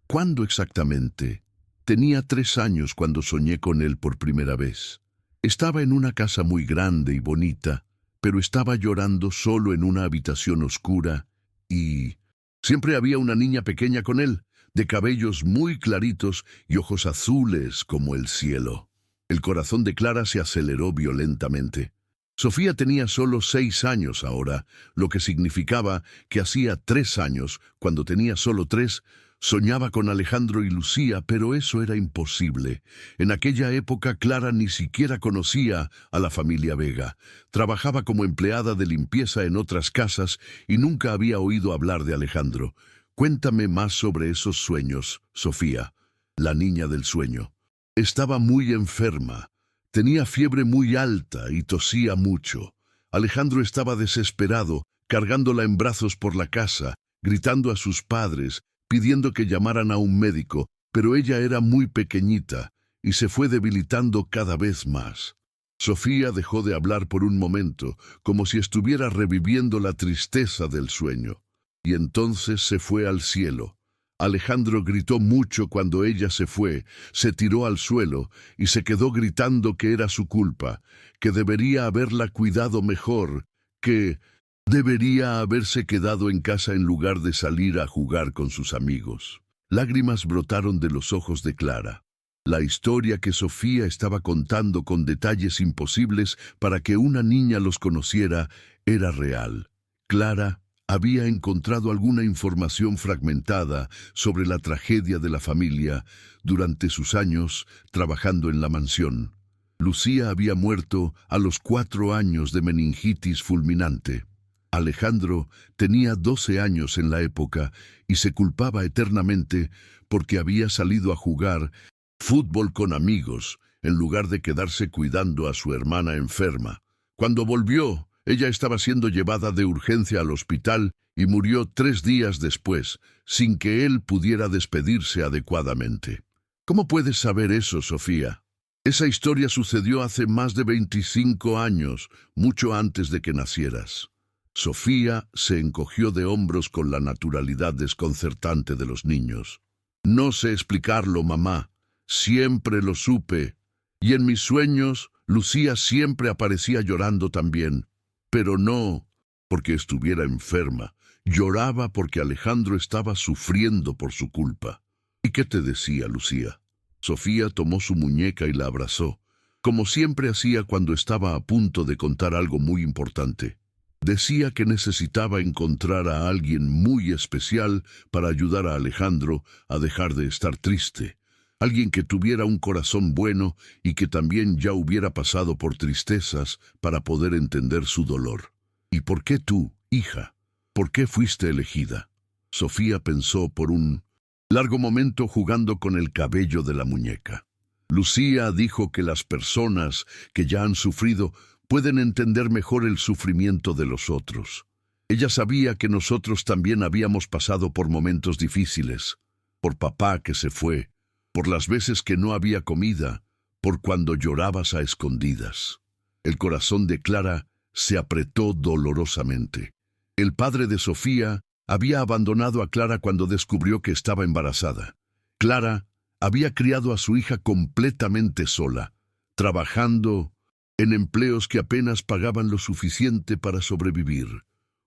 ¿Cuándo exactamente? Tenía 3 años cuando soñé con él por primera vez. Estaba en una casa muy grande y bonita, pero estaba llorando solo en una habitación oscura y siempre había una niña pequeña con él, de cabellos muy claritos y ojos azules como el cielo. El corazón de Clara se aceleró violentamente. Sofía tenía solo 6 años ahora, lo que significaba que hacía 3 años, cuando tenía solo 3, soñaba con Alejandro y Lucía, pero eso era imposible. En aquella época Clara ni siquiera conocía a la familia Vega. Trabajaba como empleada de limpieza en otras casas y nunca había oído hablar de Alejandro. Cuéntame más sobre esos sueños, Sofía, la niña del sueño. Estaba muy enferma. Tenía fiebre muy alta y tosía mucho. Alejandro estaba desesperado, cargándola en brazos por la casa, gritando a sus padres, pidiendo que llamaran a un médico, pero ella era muy pequeñita y se fue debilitando cada vez más. Sofía dejó de hablar por un momento, como si estuviera reviviendo la tristeza del sueño. Y entonces se fue al cielo. Alejandro gritó mucho cuando ella se fue, se tiró al suelo y se quedó gritando que era su culpa, que debería haberla cuidado mejor, que debería haberse quedado en casa en lugar de salir a jugar con sus amigos. Lágrimas brotaron de los ojos de Clara. La historia que Sofía estaba contando con detalles imposibles para que una niña los conociera era real. Clara había encontrado alguna información fragmentada sobre la tragedia de la familia durante sus años trabajando en la mansión. Lucía había muerto a los 4 años de meningitis fulminante. Alejandro tenía 12 años en la época y se culpaba eternamente porque había salido a jugar fútbol con amigos en lugar de quedarse cuidando a su hermana enferma. Cuando volvió, ella estaba siendo llevada de urgencia al hospital y murió 3 días después, sin que él pudiera despedirse adecuadamente. ¿Cómo puedes saber eso, Sofía? Esa historia sucedió hace más de 25 años, mucho antes de que nacieras. Sofía se encogió de hombros con la naturalidad desconcertante de los niños. No sé explicarlo, mamá. Siempre lo supe. Y en mis sueños, Lucía siempre aparecía llorando también. Pero no porque estuviera enferma. Lloraba porque Alejandro estaba sufriendo por su culpa. ¿Y qué te decía, Lucía? Sofía tomó su muñeca y la abrazó, como siempre hacía cuando estaba a punto de contar algo muy importante. Decía que necesitaba encontrar a alguien muy especial para ayudar a Alejandro a dejar de estar triste. Alguien que tuviera un corazón bueno y que también ya hubiera pasado por tristezas para poder entender su dolor. ¿Y por qué tú, hija? ¿Por qué fuiste elegida? Sofía pensó por un largo momento jugando con el cabello de la muñeca. Lucía dijo que las personas que ya han sufrido pueden entender mejor el sufrimiento de los otros. Ella sabía que nosotros también habíamos pasado por momentos difíciles, por papá que se fue, por las veces que no había comida, por cuando llorabas a escondidas. El corazón de Clara se apretó dolorosamente. El padre de Sofía había abandonado a Clara cuando descubrió que estaba embarazada. Clara había criado a su hija completamente sola, trabajando en empleos que apenas pagaban lo suficiente para sobrevivir.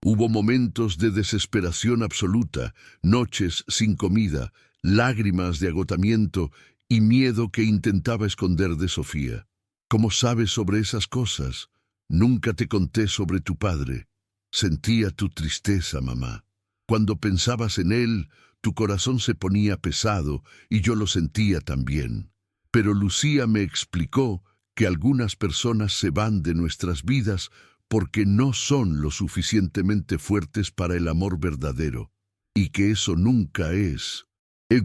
Hubo momentos de desesperación absoluta, noches sin comida, lágrimas de agotamiento y miedo que intentaba esconder de Sofía. ¿Cómo sabes sobre esas cosas? Nunca te conté sobre tu padre. Sentía tu tristeza, mamá. Cuando pensabas en él, tu corazón se ponía pesado y yo lo sentía también. Pero Lucía me explicó que algunas personas se van de nuestras vidas porque no son lo suficientemente fuertes para el amor verdadero, y que eso nunca es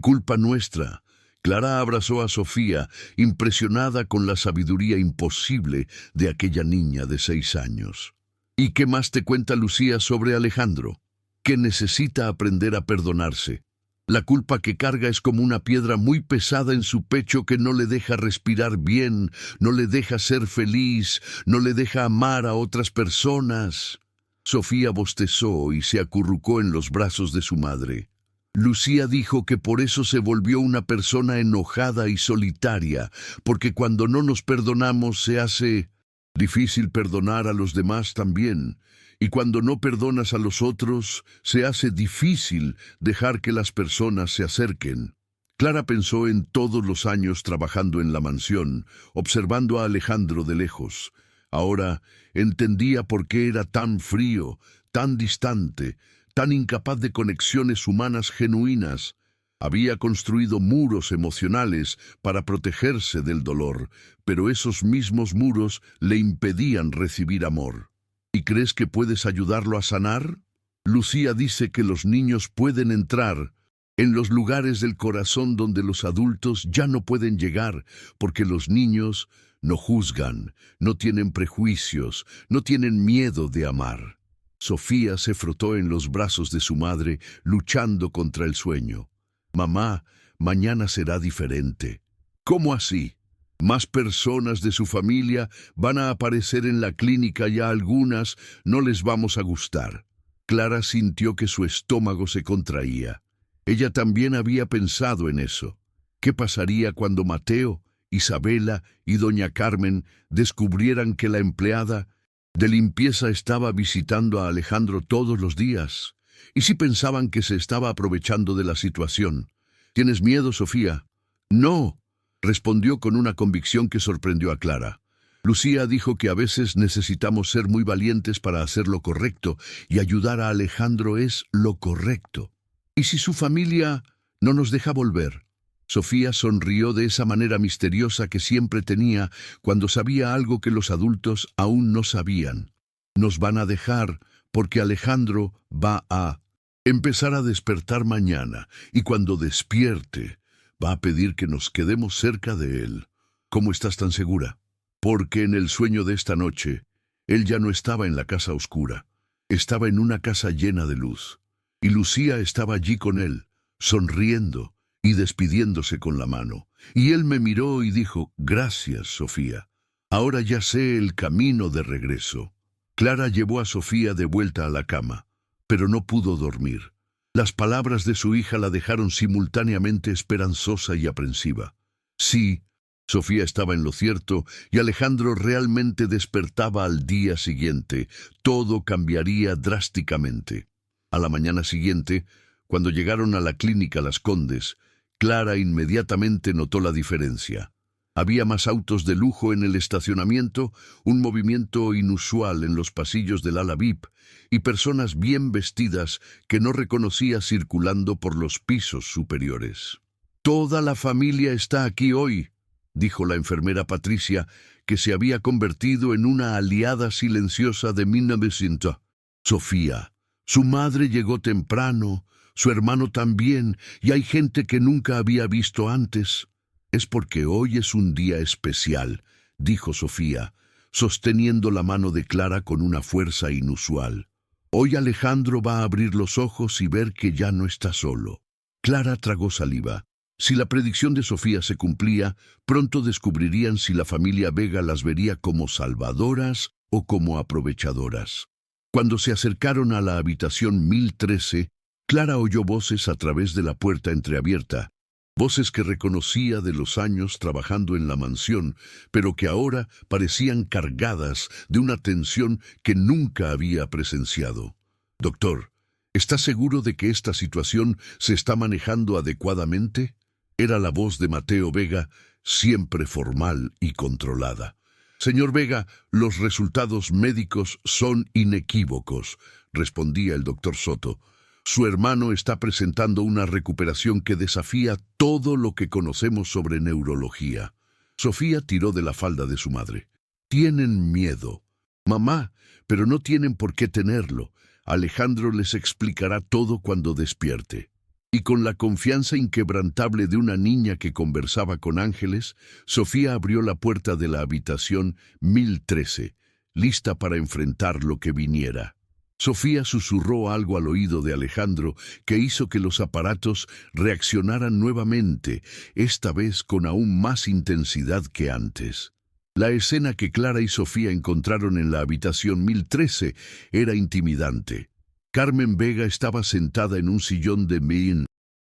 culpa nuestra. Clara abrazó a Sofía, impresionada con la sabiduría imposible de aquella niña de 6 años. ¿Y qué más te cuenta Lucía sobre Alejandro? Que necesita aprender a perdonarse. La culpa que carga es como una piedra muy pesada en su pecho que no le deja respirar bien, no le deja ser feliz, no le deja amar a otras personas. Sofía bostezó y se acurrucó en los brazos de su madre. Lucía dijo que por eso se volvió una persona enojada y solitaria, porque cuando no nos perdonamos se hace difícil perdonar a los demás también. Y cuando no perdonas a los otros, se hace difícil dejar que las personas se acerquen. Clara pensó en todos los años trabajando en la mansión, observando a Alejandro de lejos. Ahora entendía por qué era tan frío, tan distante, tan incapaz de conexiones humanas genuinas. Había construido muros emocionales para protegerse del dolor, pero esos mismos muros le impedían recibir amor. ¿Y crees que puedes ayudarlo a sanar? Lucía dice que los niños pueden entrar en los lugares del corazón donde los adultos ya no pueden llegar, porque los niños no juzgan, no tienen prejuicios, no tienen miedo de amar. Sofía se frotó en los brazos de su madre, luchando contra el sueño. Mamá, mañana será diferente. ¿Cómo así? Más personas de su familia van a aparecer en la clínica y a algunas no les vamos a gustar. Clara sintió que su estómago se contraía. Ella también había pensado en eso. ¿Qué pasaría cuando Mateo, Isabela y doña Carmen descubrieran que la empleada de limpieza estaba visitando a Alejandro todos los días? ¿Y si pensaban que se estaba aprovechando de la situación? ¿Tienes miedo, Sofía? No, respondió con una convicción que sorprendió a Clara. Lucía dijo que a veces necesitamos ser muy valientes para hacer lo correcto, y ayudar a Alejandro es lo correcto. ¿Y si su familia no nos deja volver? Sofía sonrió de esa manera misteriosa que siempre tenía cuando sabía algo que los adultos aún no sabían. Nos van a dejar porque Alejandro va a empezar a despertar mañana, y cuando despierte, va a pedir que nos quedemos cerca de él. ¿Cómo estás tan segura? Porque en el sueño de esta noche, él ya no estaba en la casa oscura, estaba en una casa llena de luz. Y Lucía estaba allí con él, sonriendo y despidiéndose con la mano. Y él me miró y dijo: «Gracias, Sofía. Ahora ya sé el camino de regreso». Clara llevó a Sofía de vuelta a la cama, pero no pudo dormir. Las palabras de su hija la dejaron simultáneamente esperanzosa y aprensiva. Sí, Sofía estaba en lo cierto, y Alejandro realmente despertaba al día siguiente. Todo cambiaría drásticamente. A la mañana siguiente, cuando llegaron a la clínica Las Condes, Clara inmediatamente notó la diferencia. Había más autos de lujo en el estacionamiento, un movimiento inusual en los pasillos del ala VIP y personas bien vestidas que no reconocía circulando por los pisos superiores. «Toda la familia está aquí hoy», dijo la enfermera Patricia, que se había convertido en una aliada silenciosa de 1900. Sofía, su madre llegó temprano, su hermano también, y hay gente que nunca había visto antes. «Es porque hoy es un día especial», dijo Sofía, sosteniendo la mano de Clara con una fuerza inusual. «Hoy Alejandro va a abrir los ojos y ver que ya no está solo». Clara tragó saliva. Si la predicción de Sofía se cumplía, pronto descubrirían si la familia Vega las vería como salvadoras o como aprovechadoras. Cuando se acercaron a la habitación 1013, Clara oyó voces a través de la puerta entreabierta, voces que reconocía de los años trabajando en la mansión, pero que ahora parecían cargadas de una tensión que nunca había presenciado. «Doctor, ¿está seguro de que esta situación se está manejando adecuadamente?». Era la voz de Mateo Vega, siempre formal y controlada. «Señor Vega, los resultados médicos son inequívocos», respondía el doctor Soto. «Su hermano está presentando una recuperación que desafía todo lo que conocemos sobre neurología». Sofía tiró de la falda de su madre. «Tienen miedo». «Mamá, pero no tienen por qué tenerlo. Alejandro les explicará todo cuando despierte». Y con la confianza inquebrantable de una niña que conversaba con ángeles, Sofía abrió la puerta de la habitación 1013, lista para enfrentar lo que viniera. Sofía susurró algo al oído de Alejandro que hizo que los aparatos reaccionaran nuevamente, esta vez con aún más intensidad que antes. La escena que Clara y Sofía encontraron en la habitación 1013 era intimidante. Carmen Vega estaba sentada en un sillón de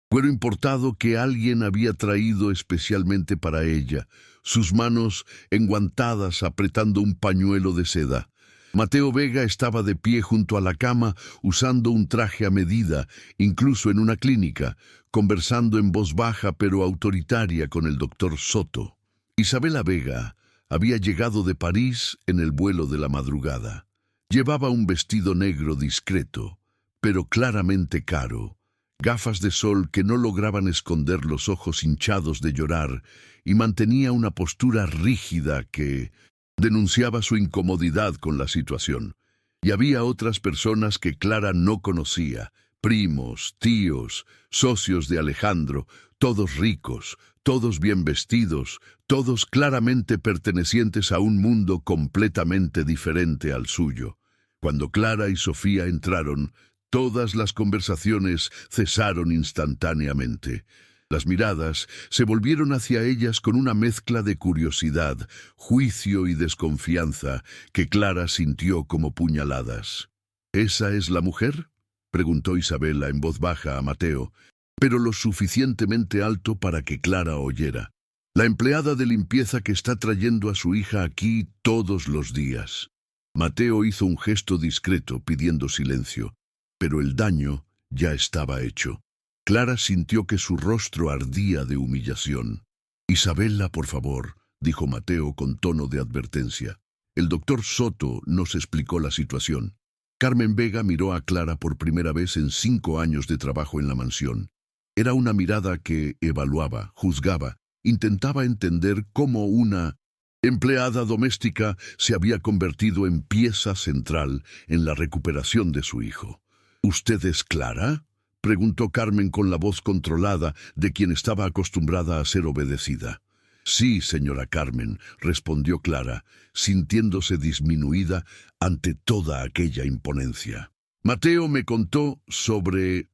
cuero importado que alguien había traído especialmente para ella, sus manos enguantadas apretando un pañuelo de seda. Mateo Vega estaba de pie junto a la cama, usando un traje a medida, incluso en una clínica, conversando en voz baja pero autoritaria con el doctor Soto. Isabela Vega había llegado de París en el vuelo de la madrugada. Llevaba un vestido negro discreto, pero claramente caro, gafas de sol que no lograban esconder los ojos hinchados de llorar, y mantenía una postura rígida que denunciaba su incomodidad con la situación. Y había otras personas que Clara no conocía, primos, tíos, socios de Alejandro, todos ricos, todos bien vestidos, todos claramente pertenecientes a un mundo completamente diferente al suyo. Cuando Clara y Sofía entraron, todas las conversaciones cesaron instantáneamente. Las miradas se volvieron hacia ellas con una mezcla de curiosidad, juicio y desconfianza que Clara sintió como puñaladas. ¿Esa es la mujer?, preguntó Isabela en voz baja a Mateo, pero lo suficientemente alto para que Clara oyera. La empleada de limpieza que está trayendo a su hija aquí todos los días. Mateo hizo un gesto discreto pidiendo silencio, pero el daño ya estaba hecho. Clara sintió que su rostro ardía de humillación. «Isabela, por favor», dijo Mateo con tono de advertencia. El doctor Soto nos explicó la situación. Carmen Vega miró a Clara por primera vez en 5 años de trabajo en la mansión. Era una mirada que evaluaba, juzgaba, intentaba entender cómo una empleada doméstica se había convertido en pieza central en la recuperación de su hijo. «¿Usted es Clara?», preguntó Carmen con la voz controlada de quien estaba acostumbrada a ser obedecida. «Sí, señora Carmen», respondió Clara, sintiéndose disminuida ante toda aquella imponencia. «Mateo me contó sobre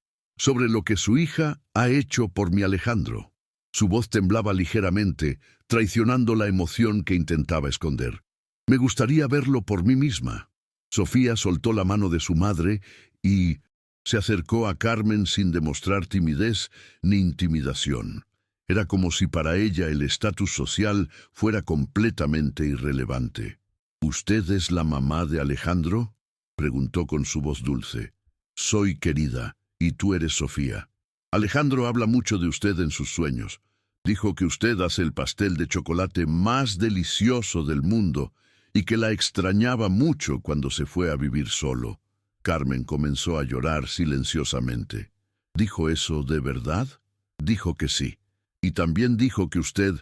lo que su hija ha hecho por mi Alejandro». Su voz temblaba ligeramente, traicionando la emoción que intentaba esconder. «Me gustaría verlo por mí misma». Sofía soltó la mano de su madre y se acercó a Carmen sin demostrar timidez ni intimidación. Era como si para ella el estatus social fuera completamente irrelevante. «¿Usted es la mamá de Alejandro?», preguntó con su voz dulce. «Soy, querida, y tú eres Sofía. Alejandro habla mucho de usted en sus sueños. Dijo que usted hace el pastel de chocolate más delicioso del mundo y que la extrañaba mucho cuando se fue a vivir solo». Carmen comenzó a llorar silenciosamente. «¿Dijo eso de verdad?». «Dijo que sí. Y también dijo que usted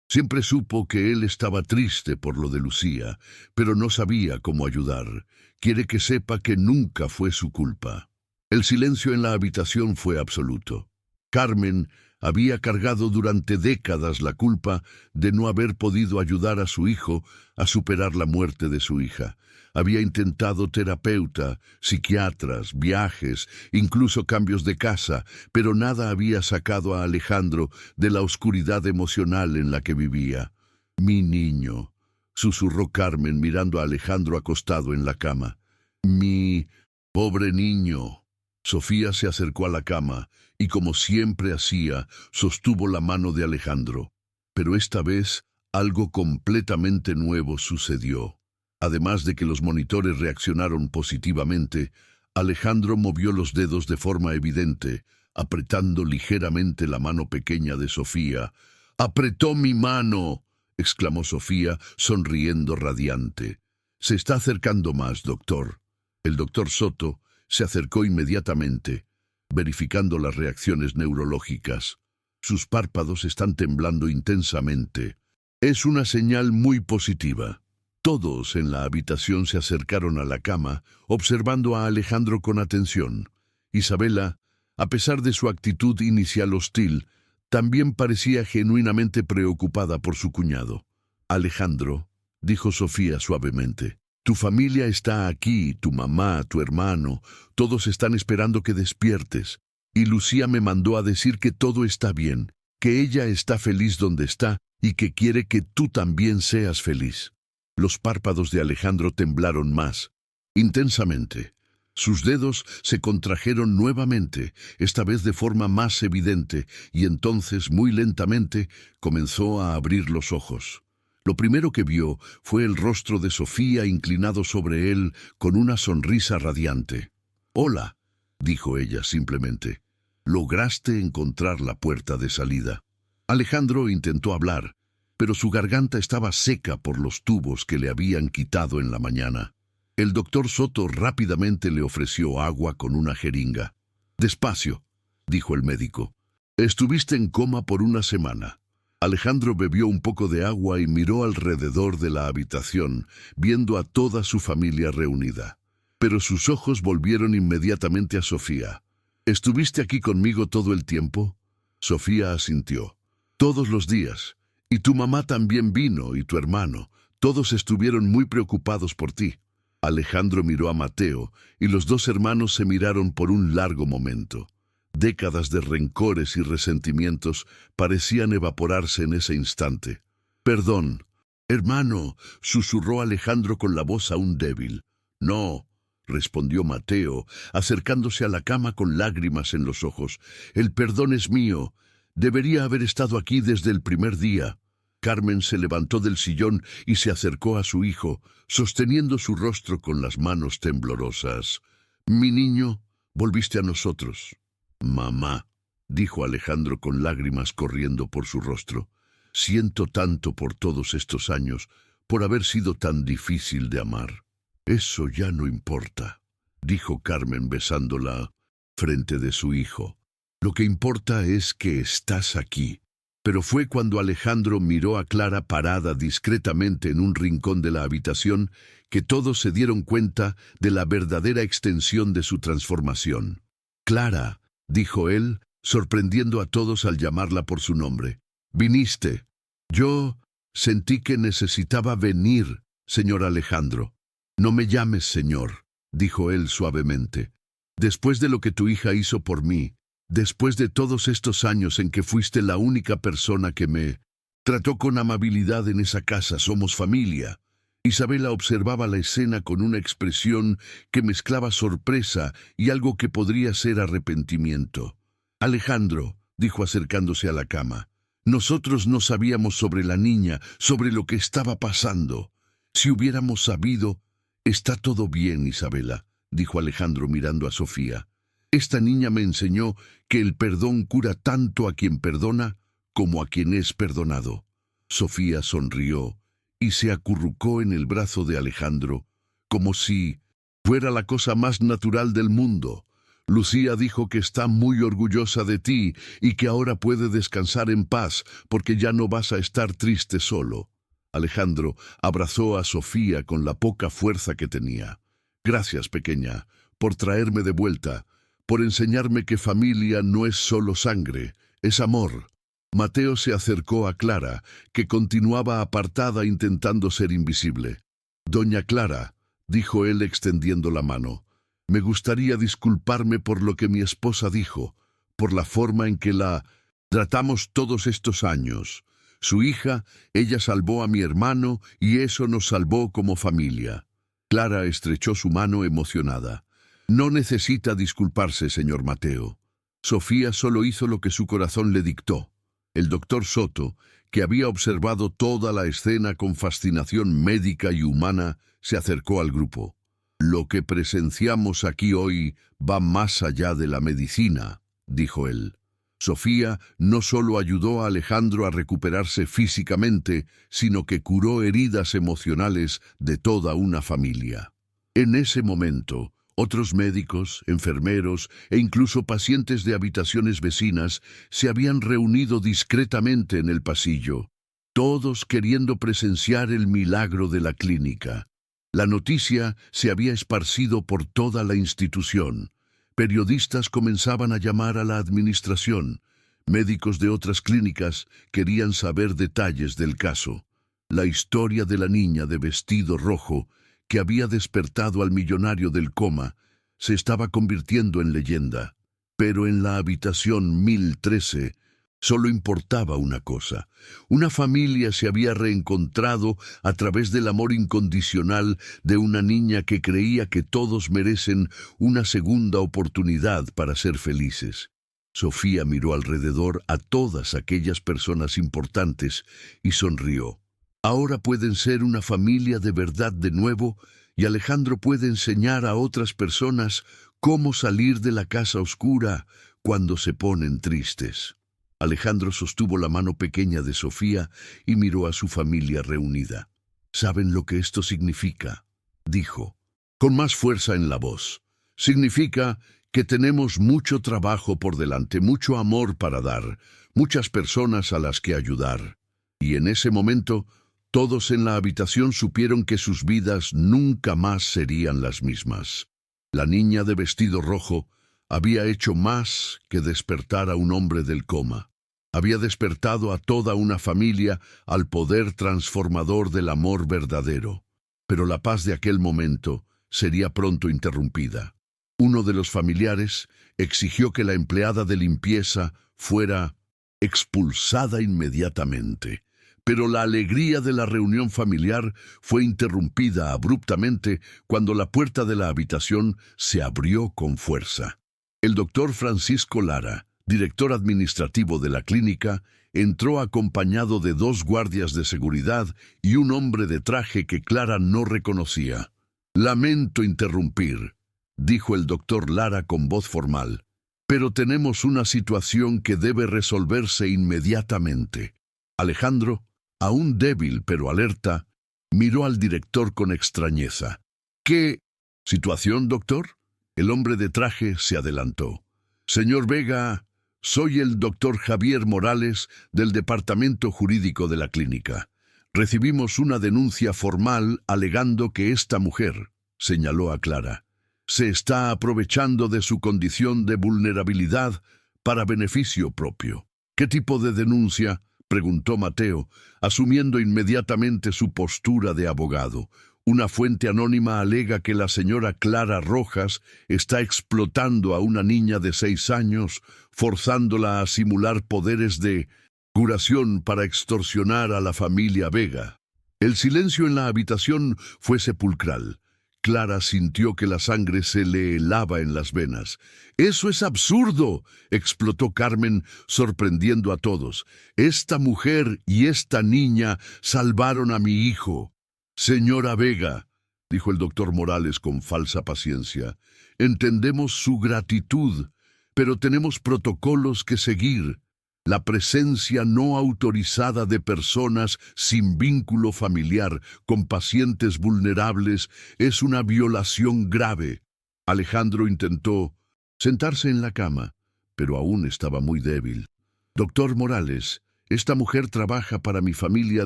siempre supo que él estaba triste por lo de Lucía, pero no sabía cómo ayudar. Quiere que sepa que nunca fue su culpa». El silencio en la habitación fue absoluto. Carmen había cargado durante décadas la culpa de no haber podido ayudar a su hijo a superar la muerte de su hija. Había intentado terapeuta, psiquiatras, viajes, incluso cambios de casa, pero nada había sacado a Alejandro de la oscuridad emocional en la que vivía. «Mi niño», susurró Carmen mirando a Alejandro acostado en la cama. «Mi pobre niño». Sofía se acercó a la cama y, como siempre hacía, sostuvo la mano de Alejandro. Pero esta vez algo completamente nuevo sucedió. Además de que los monitores reaccionaron positivamente, Alejandro movió los dedos de forma evidente, apretando ligeramente la mano pequeña de Sofía. «¡Apretó mi mano!», exclamó Sofía, sonriendo radiante. «Se está acercando más, doctor». El doctor Soto se acercó inmediatamente, verificando las reacciones neurológicas. «Sus párpados están temblando intensamente. Es una señal muy positiva». Todos en la habitación se acercaron a la cama, observando a Alejandro con atención. Isabela, a pesar de su actitud inicial hostil, también parecía genuinamente preocupada por su cuñado. «Alejandro», dijo Sofía suavemente, Tu familia está aquí, tu mamá, tu hermano, todos están esperando que despiertes. Y Lucía me mandó a decir que todo está bien, que ella está feliz donde está y que quiere que tú también seas feliz. Los párpados de Alejandro temblaron más, intensamente. Sus dedos se contrajeron nuevamente, esta vez de forma más evidente, y entonces, muy lentamente, comenzó a abrir los ojos. Lo primero que vio fue el rostro de Sofía inclinado sobre él con una sonrisa radiante. «Hola», dijo ella simplemente. «Lograste encontrar la puerta de salida». Alejandro intentó hablar, pero su garganta estaba seca por los tubos que le habían quitado en la mañana. El doctor Soto rápidamente le ofreció agua con una jeringa. «Despacio», dijo el médico. «Estuviste en coma por una semana». Alejandro bebió un poco de agua y miró alrededor de la habitación, viendo a toda su familia reunida. Pero sus ojos volvieron inmediatamente a Sofía. «¿Estuviste aquí conmigo todo el tiempo?» Sofía asintió. «Todos los días. Y tu mamá también vino, y tu hermano. Todos estuvieron muy preocupados por ti». Alejandro miró a Mateo, y los dos hermanos se miraron por un largo momento. Décadas de rencores y resentimientos parecían evaporarse en ese instante. «Perdón, hermano», susurró Alejandro con la voz aún débil. «No», respondió Mateo, acercándose a la cama con lágrimas en los ojos. «El perdón es mío. Debería haber estado aquí desde el primer día». Carmen se levantó del sillón y se acercó a su hijo, sosteniendo su rostro con las manos temblorosas. «Mi niño, volviste a nosotros». «Mamá», dijo Alejandro con lágrimas corriendo por su rostro, «siento tanto por todos estos años, por haber sido tan difícil de amar». «Eso ya no importa», dijo Carmen besando la frente de su hijo. «Lo que importa es que estás aquí». Pero fue cuando Alejandro miró a Clara parada discretamente en un rincón de la habitación que todos se dieron cuenta de la verdadera extensión de su transformación. «Clara», dijo él, sorprendiendo a todos al llamarla por su nombre. «Viniste». «Yo sentí que necesitaba venir, señor Alejandro». «No me llames señor», dijo él suavemente. «Después de lo que tu hija hizo por mí, después de todos estos años en que fuiste la única persona que me trató con amabilidad en esa casa, somos familia». Isabela observaba la escena con una expresión que mezclaba sorpresa y algo que podría ser arrepentimiento. «Alejandro», dijo acercándose a la cama, «nosotros no sabíamos sobre la niña, sobre lo que estaba pasando. Si hubiéramos sabido...» «Está todo bien, Isabela», dijo Alejandro mirando a Sofía. «Esta niña me enseñó que el perdón cura tanto a quien perdona como a quien es perdonado». Sofía sonrió y se acurrucó en el brazo de Alejandro, como si fuera la cosa más natural del mundo. «Lucía dijo que está muy orgullosa de ti y que ahora puede descansar en paz porque ya no vas a estar triste solo». Alejandro abrazó a Sofía con la poca fuerza que tenía. «Gracias, pequeña, por traerme de vuelta, por enseñarme que familia no es solo sangre, es amor». Mateo se acercó a Clara, que continuaba apartada intentando ser invisible. «Doña Clara», dijo él extendiendo la mano, «me gustaría disculparme por lo que mi esposa dijo, por la forma en que la tratamos todos estos años. Su hija, ella salvó a mi hermano y eso nos salvó como familia». Clara estrechó su mano emocionada. «No necesita disculparse, señor Mateo. Sofía solo hizo lo que su corazón le dictó». El doctor Soto, que había observado toda la escena con fascinación médica y humana, se acercó al grupo. «Lo que presenciamos aquí hoy va más allá de la medicina», dijo él. «Sofía no solo ayudó a Alejandro a recuperarse físicamente, sino que curó heridas emocionales de toda una familia». En ese momento, otros médicos, enfermeros e incluso pacientes de habitaciones vecinas se habían reunido discretamente en el pasillo, todos queriendo presenciar el milagro de la clínica. La noticia se había esparcido por toda la institución. Periodistas comenzaban a llamar a la administración. Médicos de otras clínicas querían saber detalles del caso. La historia de la niña de vestido rojo, que había despertado al millonario del coma se estaba convirtiendo en leyenda. Pero en la habitación 1013 solo importaba una cosa. Una familia se había reencontrado a través del amor incondicional de una niña que creía que todos merecen una segunda oportunidad para ser felices. Sofía miró alrededor a todas aquellas personas importantes y sonrió. Ahora pueden ser una familia de verdad de nuevo, y Alejandro puede enseñar a otras personas cómo salir de la casa oscura cuando se ponen tristes. Alejandro sostuvo la mano pequeña de Sofía y miró a su familia reunida. «¿Saben lo que esto significa?», dijo, con más fuerza en la voz. «Significa que tenemos mucho trabajo por delante, mucho amor para dar, muchas personas a las que ayudar». Y en ese momento, todos en la habitación supieron que sus vidas nunca más serían las mismas. La niña de vestido rojo había hecho más que despertar a un hombre del coma. Había despertado a toda una familia al poder transformador del amor verdadero. Pero la paz de aquel momento sería pronto interrumpida. Uno de los familiares exigió que la empleada de limpieza fuera expulsada inmediatamente. Pero la alegría de la reunión familiar fue interrumpida abruptamente cuando la puerta de la habitación se abrió con fuerza. El doctor Francisco Lara, director administrativo de la clínica, entró acompañado de 2 guardias de seguridad y un hombre de traje que Clara no reconocía. «Lamento interrumpir», dijo el doctor Lara con voz formal, «pero tenemos una situación que debe resolverse inmediatamente». Alejandro, aún débil pero alerta, miró al director con extrañeza. «¿Qué situación, doctor?». El hombre de traje se adelantó. «Señor Vega, soy el doctor Javier Morales del Departamento Jurídico de la clínica. Recibimos una denuncia formal alegando que esta mujer», señaló a Clara, «se está aprovechando de su condición de vulnerabilidad para beneficio propio». «¿Qué tipo de denuncia?», preguntó Mateo, asumiendo inmediatamente su postura de abogado. «Una fuente anónima alega que la señora Clara Rojas está explotando a una niña de 6 años, forzándola a simular poderes de curación para extorsionar a la familia Vega». El silencio en la habitación fue sepulcral. Clara sintió que la sangre se le helaba en las venas. «¡Eso es absurdo!», explotó Carmen, sorprendiendo a todos. «Esta mujer y esta niña salvaron a mi hijo». «Señora Vega», dijo el doctor Morales con falsa paciencia, «entendemos su gratitud, pero tenemos protocolos que seguir. La presencia no autorizada de personas sin vínculo familiar con pacientes vulnerables es una violación grave». Alejandro intentó sentarse en la cama, pero aún estaba muy débil. «Doctor Morales, esta mujer trabaja para mi familia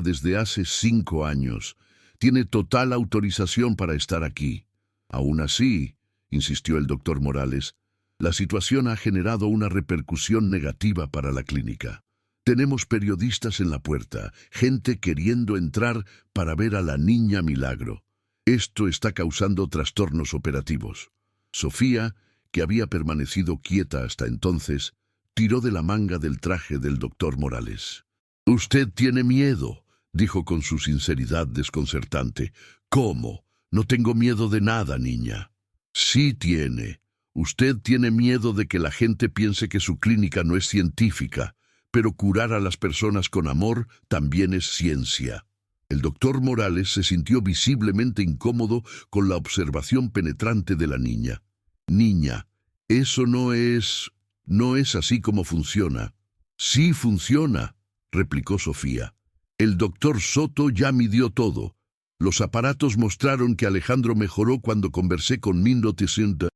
desde hace 5 años. Tiene total autorización para estar aquí». «Aún así», insistió el doctor Morales, «la situación ha generado una repercusión negativa para la clínica. Tenemos periodistas en la puerta, gente queriendo entrar para ver a la niña Milagro. Esto está causando trastornos operativos». Sofía, que había permanecido quieta hasta entonces, tiró de la manga del traje del doctor Morales. «Usted tiene miedo», dijo con su sinceridad desconcertante. «¿Cómo? No tengo miedo de nada, niña». «Sí tiene. Usted tiene miedo de que la gente piense que su clínica no es científica, pero curar a las personas con amor también es ciencia». El doctor Morales se sintió visiblemente incómodo con la observación penetrante de la niña. «Niña, eso no es así como funciona». «Sí funciona», replicó Sofía. «El doctor Soto ya midió todo. Los aparatos mostraron que Alejandro mejoró cuando conversé con Mindo Ticinta.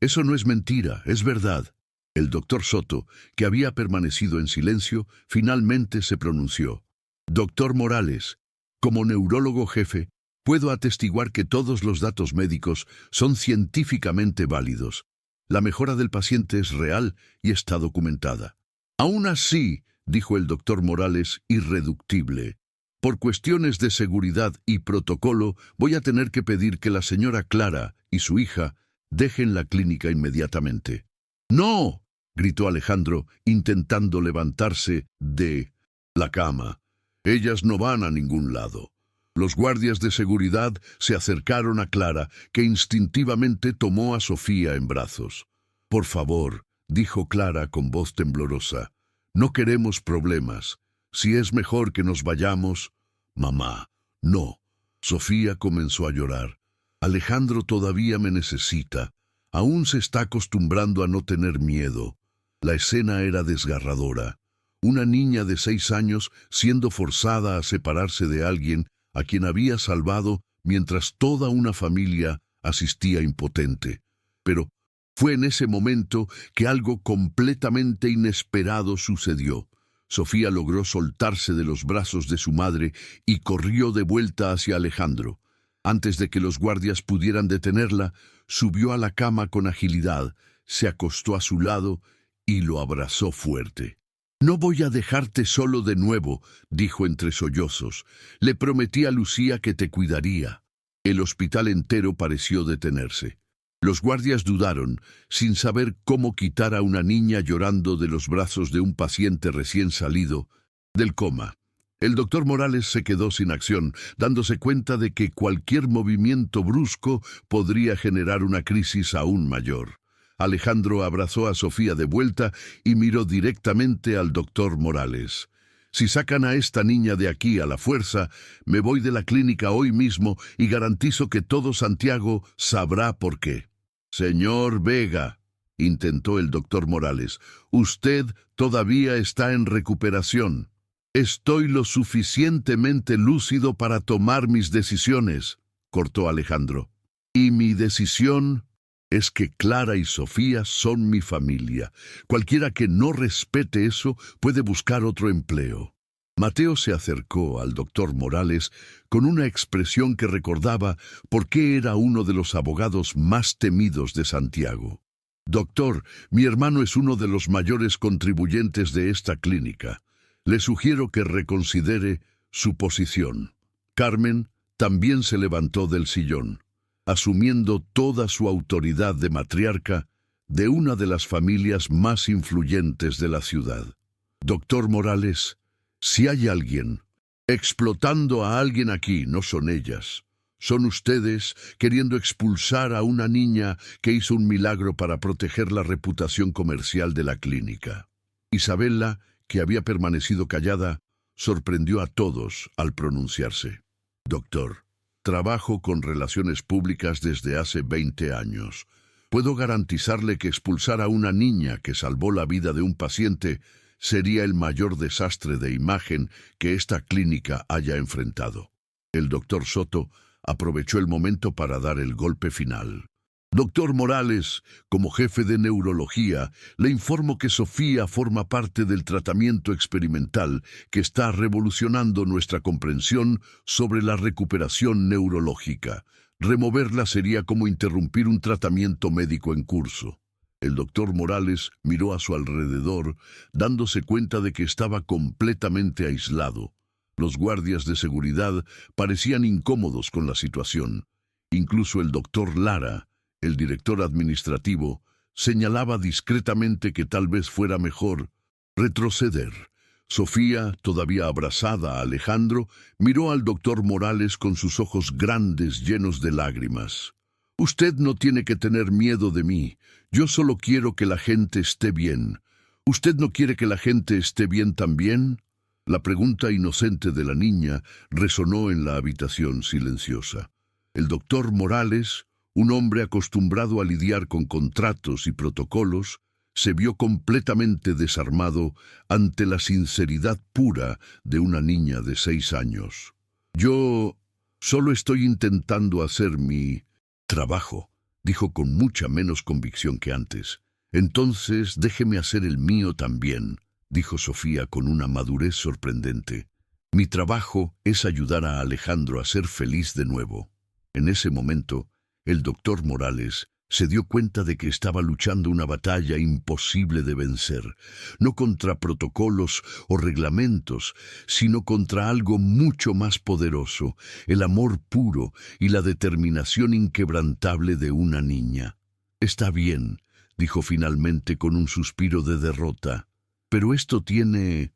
Eso no es mentira, es verdad». El doctor Soto, que había permanecido en silencio, finalmente se pronunció. «Doctor Morales, como neurólogo jefe, puedo atestiguar que todos los datos médicos son científicamente válidos. La mejora del paciente es real y está documentada». «Aún así», dijo el doctor Morales, irreductible, Por cuestiones de seguridad y protocolo, voy a tener que pedir que la señora Clara y su hija dejen la clínica inmediatamente. ¡No!, gritó Alejandro, intentando levantarse de la cama. Ellas no van a ningún lado. Los guardias de seguridad se acercaron a Clara, que instintivamente tomó a Sofía en brazos. «Por favor», dijo Clara con voz temblorosa, «no queremos problemas. Si es mejor que nos vayamos». «Mamá, no». Sofía comenzó a llorar. «Alejandro todavía me necesita. Aún se está acostumbrando a no tener miedo». La escena era desgarradora. Una niña de 6 años siendo forzada a separarse de alguien a quien había salvado mientras toda una familia asistía impotente. Pero fue en ese momento que algo completamente inesperado sucedió. Sofía logró soltarse de los brazos de su madre y corrió de vuelta hacia Alejandro. Antes de que los guardias pudieran detenerla, subió a la cama con agilidad, se acostó a su lado y lo abrazó fuerte. «No voy a dejarte solo de nuevo», dijo entre sollozos. «Le prometí a Lucía que te cuidaría». El hospital entero pareció detenerse. Los guardias dudaron, sin saber cómo quitar a una niña llorando de los brazos de un paciente recién salido del coma. El doctor Morales se quedó sin acción, dándose cuenta de que cualquier movimiento brusco podría generar una crisis aún mayor. Alejandro abrazó a Sofía de vuelta y miró directamente al doctor Morales. «Si sacan a esta niña de aquí a la fuerza, me voy de la clínica hoy mismo y garantizo que todo Santiago sabrá por qué». «Señor Vega», intentó el doctor Morales, «usted todavía está en recuperación». «Estoy lo suficientemente lúcido para tomar mis decisiones», cortó Alejandro. «Y mi decisión es que Clara y Sofía son mi familia. Cualquiera que no respete eso puede buscar otro empleo». Mateo se acercó al doctor Morales con una expresión que recordaba por qué era uno de los abogados más temidos de Santiago. «Doctor, mi hermano es uno de los mayores contribuyentes de esta clínica. Le sugiero que reconsidere su posición». Carmen también se levantó del sillón, asumiendo toda su autoridad de matriarca de una de las familias más influyentes de la ciudad. «Doctor Morales, si hay alguien explotando a alguien aquí, no son ellas. Son ustedes queriendo expulsar a una niña que hizo un milagro para proteger la reputación comercial de la clínica». Isabela, que había permanecido callada, sorprendió a todos al pronunciarse. «Doctor, trabajo con relaciones públicas desde hace 20 años. Puedo garantizarle que expulsar a una niña que salvó la vida de un paciente sería el mayor desastre de imagen que esta clínica haya enfrentado». El doctor Soto aprovechó el momento para dar el golpe final. «Doctor Morales, como jefe de neurología, le informo que Sofía forma parte del tratamiento experimental que está revolucionando nuestra comprensión sobre la recuperación neurológica. Removerla sería como interrumpir un tratamiento médico en curso». El doctor Morales miró a su alrededor, dándose cuenta de que estaba completamente aislado. Los guardias de seguridad parecían incómodos con la situación. Incluso el doctor Lara, el director administrativo, señalaba discretamente que tal vez fuera mejor retroceder. Sofía, todavía abrazada a Alejandro, miró al doctor Morales con sus ojos grandes llenos de lágrimas. «Usted no tiene que tener miedo de mí. Yo solo quiero que la gente esté bien. ¿Usted no quiere que la gente esté bien también?». La pregunta inocente de la niña resonó en la habitación silenciosa. El doctor Morales, un hombre acostumbrado a lidiar con contratos y protocolos, se vio completamente desarmado ante la sinceridad pura de una niña de 6 años. «Yo solo estoy intentando hacer mi trabajo», dijo con mucha menos convicción que antes. «Entonces déjeme hacer el mío también», dijo Sofía con una madurez sorprendente. «Mi trabajo es ayudar a Alejandro a ser feliz de nuevo». En ese momento, el doctor Morales Se dio cuenta de que estaba luchando una batalla imposible de vencer, no contra protocolos o reglamentos, sino contra algo mucho más poderoso, el amor puro y la determinación inquebrantable de una niña. «Está bien», dijo finalmente con un suspiro de derrota, «pero esto tiene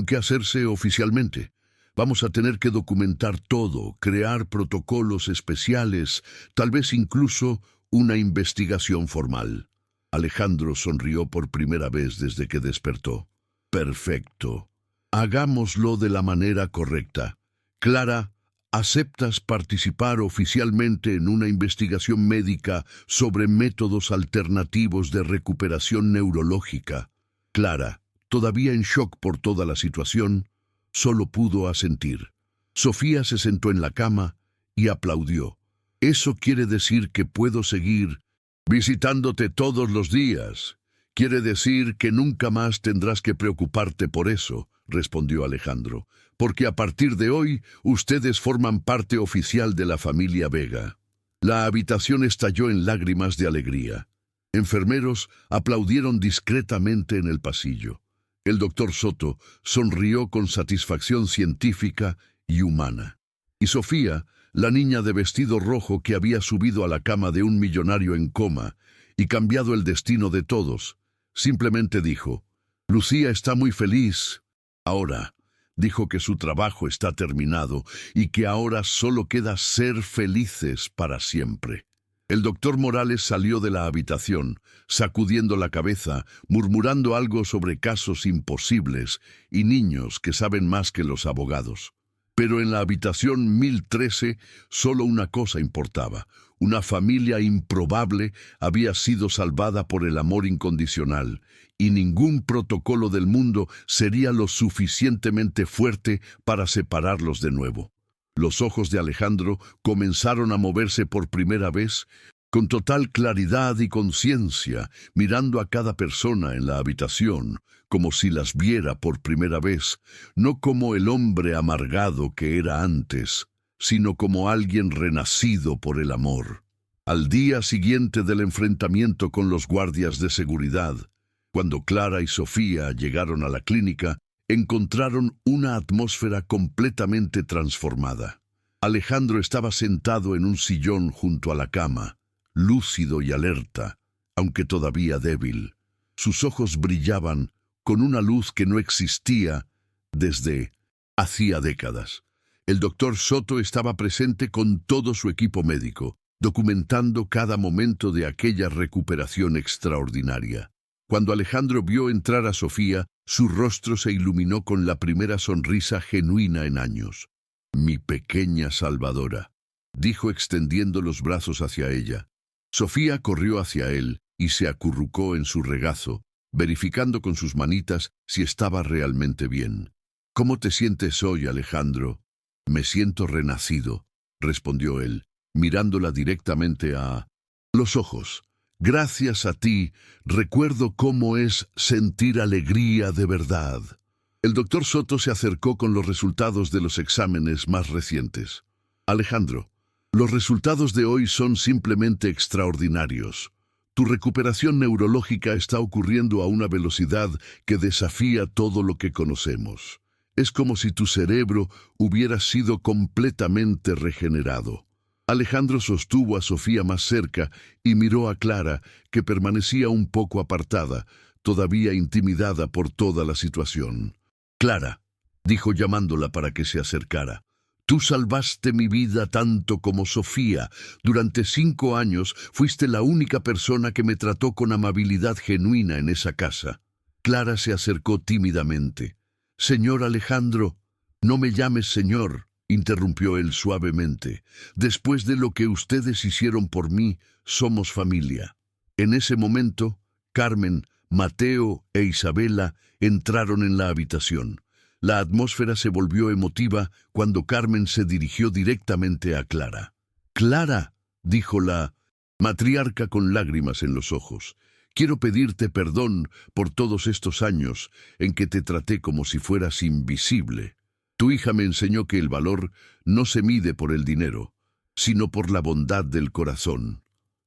que hacerse oficialmente. Vamos a tener que documentar todo, crear protocolos especiales, tal vez incluso una investigación formal». Alejandro sonrió por primera vez desde que despertó. «Perfecto. Hagámoslo de la manera correcta. Clara, ¿aceptas participar oficialmente en una investigación médica sobre métodos alternativos de recuperación neurológica?» Clara, todavía en shock por toda la situación, solo pudo asentir. Sofía se sentó en la cama y aplaudió. «Eso quiere decir que puedo seguir visitándote todos los días. Quiere decir que nunca más tendrás que preocuparte por eso», respondió Alejandro, «porque a partir de hoy ustedes forman parte oficial de la familia Vega». La habitación estalló en lágrimas de alegría. Enfermeros aplaudieron discretamente en el pasillo. El doctor Soto sonrió con satisfacción científica y humana. Y Sofía, la niña de vestido rojo que había subido a la cama de un millonario en coma y cambiado el destino de todos, simplemente dijo: «Lucía está muy feliz. Ahora», dijo, «que su trabajo está terminado y que ahora solo queda ser felices para siempre». El doctor Morales salió de la habitación, sacudiendo la cabeza, murmurando algo sobre casos imposibles y niños que saben más que los abogados. Pero en la habitación 1013 solo una cosa importaba: una familia improbable había sido salvada por el amor incondicional, y ningún protocolo del mundo sería lo suficientemente fuerte para separarlos de nuevo. Los ojos de Alejandro comenzaron a moverse por primera vez, con total claridad y conciencia, mirando a cada persona en la habitación, como si las viera por primera vez, no como el hombre amargado que era antes, sino como alguien renacido por el amor. Al día siguiente del enfrentamiento con los guardias de seguridad, cuando Clara y Sofía llegaron a la clínica, encontraron una atmósfera completamente transformada. Alejandro estaba sentado en un sillón junto a la cama, lúcido y alerta, aunque todavía débil. Sus ojos brillaban con una luz que no existía desde hacía décadas. El doctor Soto estaba presente con todo su equipo médico, documentando cada momento de aquella recuperación extraordinaria. Cuando Alejandro vio entrar a Sofía, su rostro se iluminó con la primera sonrisa genuina en años. «Mi pequeña salvadora», dijo extendiendo los brazos hacia ella. Sofía corrió hacia él y se acurrucó en su regazo, verificando con sus manitas si estaba realmente bien. «¿Cómo te sientes hoy, Alejandro?» «Me siento renacido», respondió él, mirándola directamente a los ojos. «Gracias a ti, recuerdo cómo es sentir alegría de verdad». El doctor Soto se acercó con los resultados de los exámenes más recientes. «Alejandro, los resultados de hoy son simplemente extraordinarios. Tu recuperación neurológica está ocurriendo a una velocidad que desafía todo lo que conocemos. Es como si tu cerebro hubiera sido completamente regenerado». Alejandro sostuvo a Sofía más cerca y miró a Clara, que permanecía un poco apartada, todavía intimidada por toda la situación. «Clara», dijo llamándola para que se acercara, «tú salvaste mi vida tanto como Sofía. Durante 5 años fuiste la única persona que me trató con amabilidad genuina en esa casa». Clara se acercó tímidamente. «Señor Alejandro». «No me llames señor», interrumpió él suavemente. «Después de lo que ustedes hicieron por mí, somos familia». En ese momento, Carmen, Mateo e Isabela entraron en la habitación. La atmósfera se volvió emotiva cuando Carmen se dirigió directamente a Clara. «Clara», dijo la matriarca con lágrimas en los ojos, «quiero pedirte perdón por todos estos años en que te traté como si fueras invisible. Tu hija me enseñó que el valor no se mide por el dinero, sino por la bondad del corazón».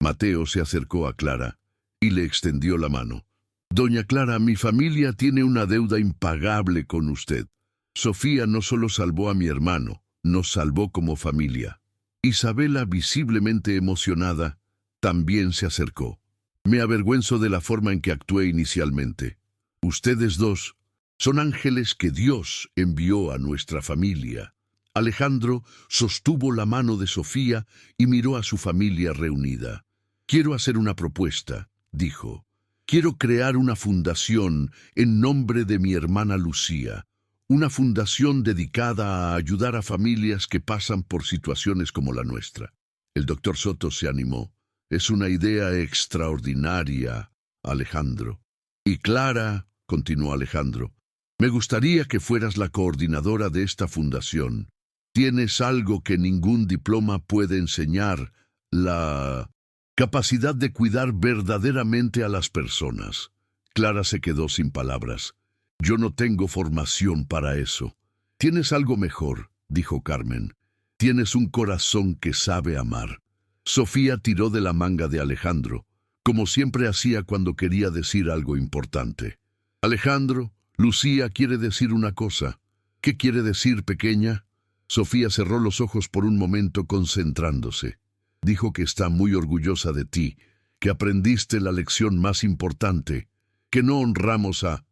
Mateo se acercó a Clara y le extendió la mano. Doña Clara, mi familia tiene una deuda impagable con usted. Sofía no solo salvó a mi hermano, nos salvó como familia. Isabela, visiblemente emocionada, también se acercó. Me avergüenzo de la forma en que actué inicialmente. Ustedes dos son ángeles que Dios envió a nuestra familia. Alejandro sostuvo la mano de Sofía y miró a su familia reunida. Quiero hacer una propuesta, dijo. Quiero crear una fundación en nombre de mi hermana Lucía. Una fundación dedicada a ayudar a familias que pasan por situaciones como la nuestra. El doctor Soto se animó. Es una idea extraordinaria, Alejandro. Y Clara, continuó Alejandro, me gustaría que fueras la coordinadora de esta fundación. Tienes algo que ningún diploma puede enseñar, la capacidad de cuidar verdaderamente a las personas. Clara se quedó sin palabras. Yo no tengo formación para eso. Tienes algo mejor, dijo Carmen. Tienes un corazón que sabe amar. Sofía tiró de la manga de Alejandro, como siempre hacía cuando quería decir algo importante. Alejandro, Lucía quiere decir una cosa. ¿Qué quiere decir, pequeña? Sofía cerró los ojos por un momento concentrándose. Dijo que está muy orgullosa de ti, que aprendiste la lección más importante, que no honramos a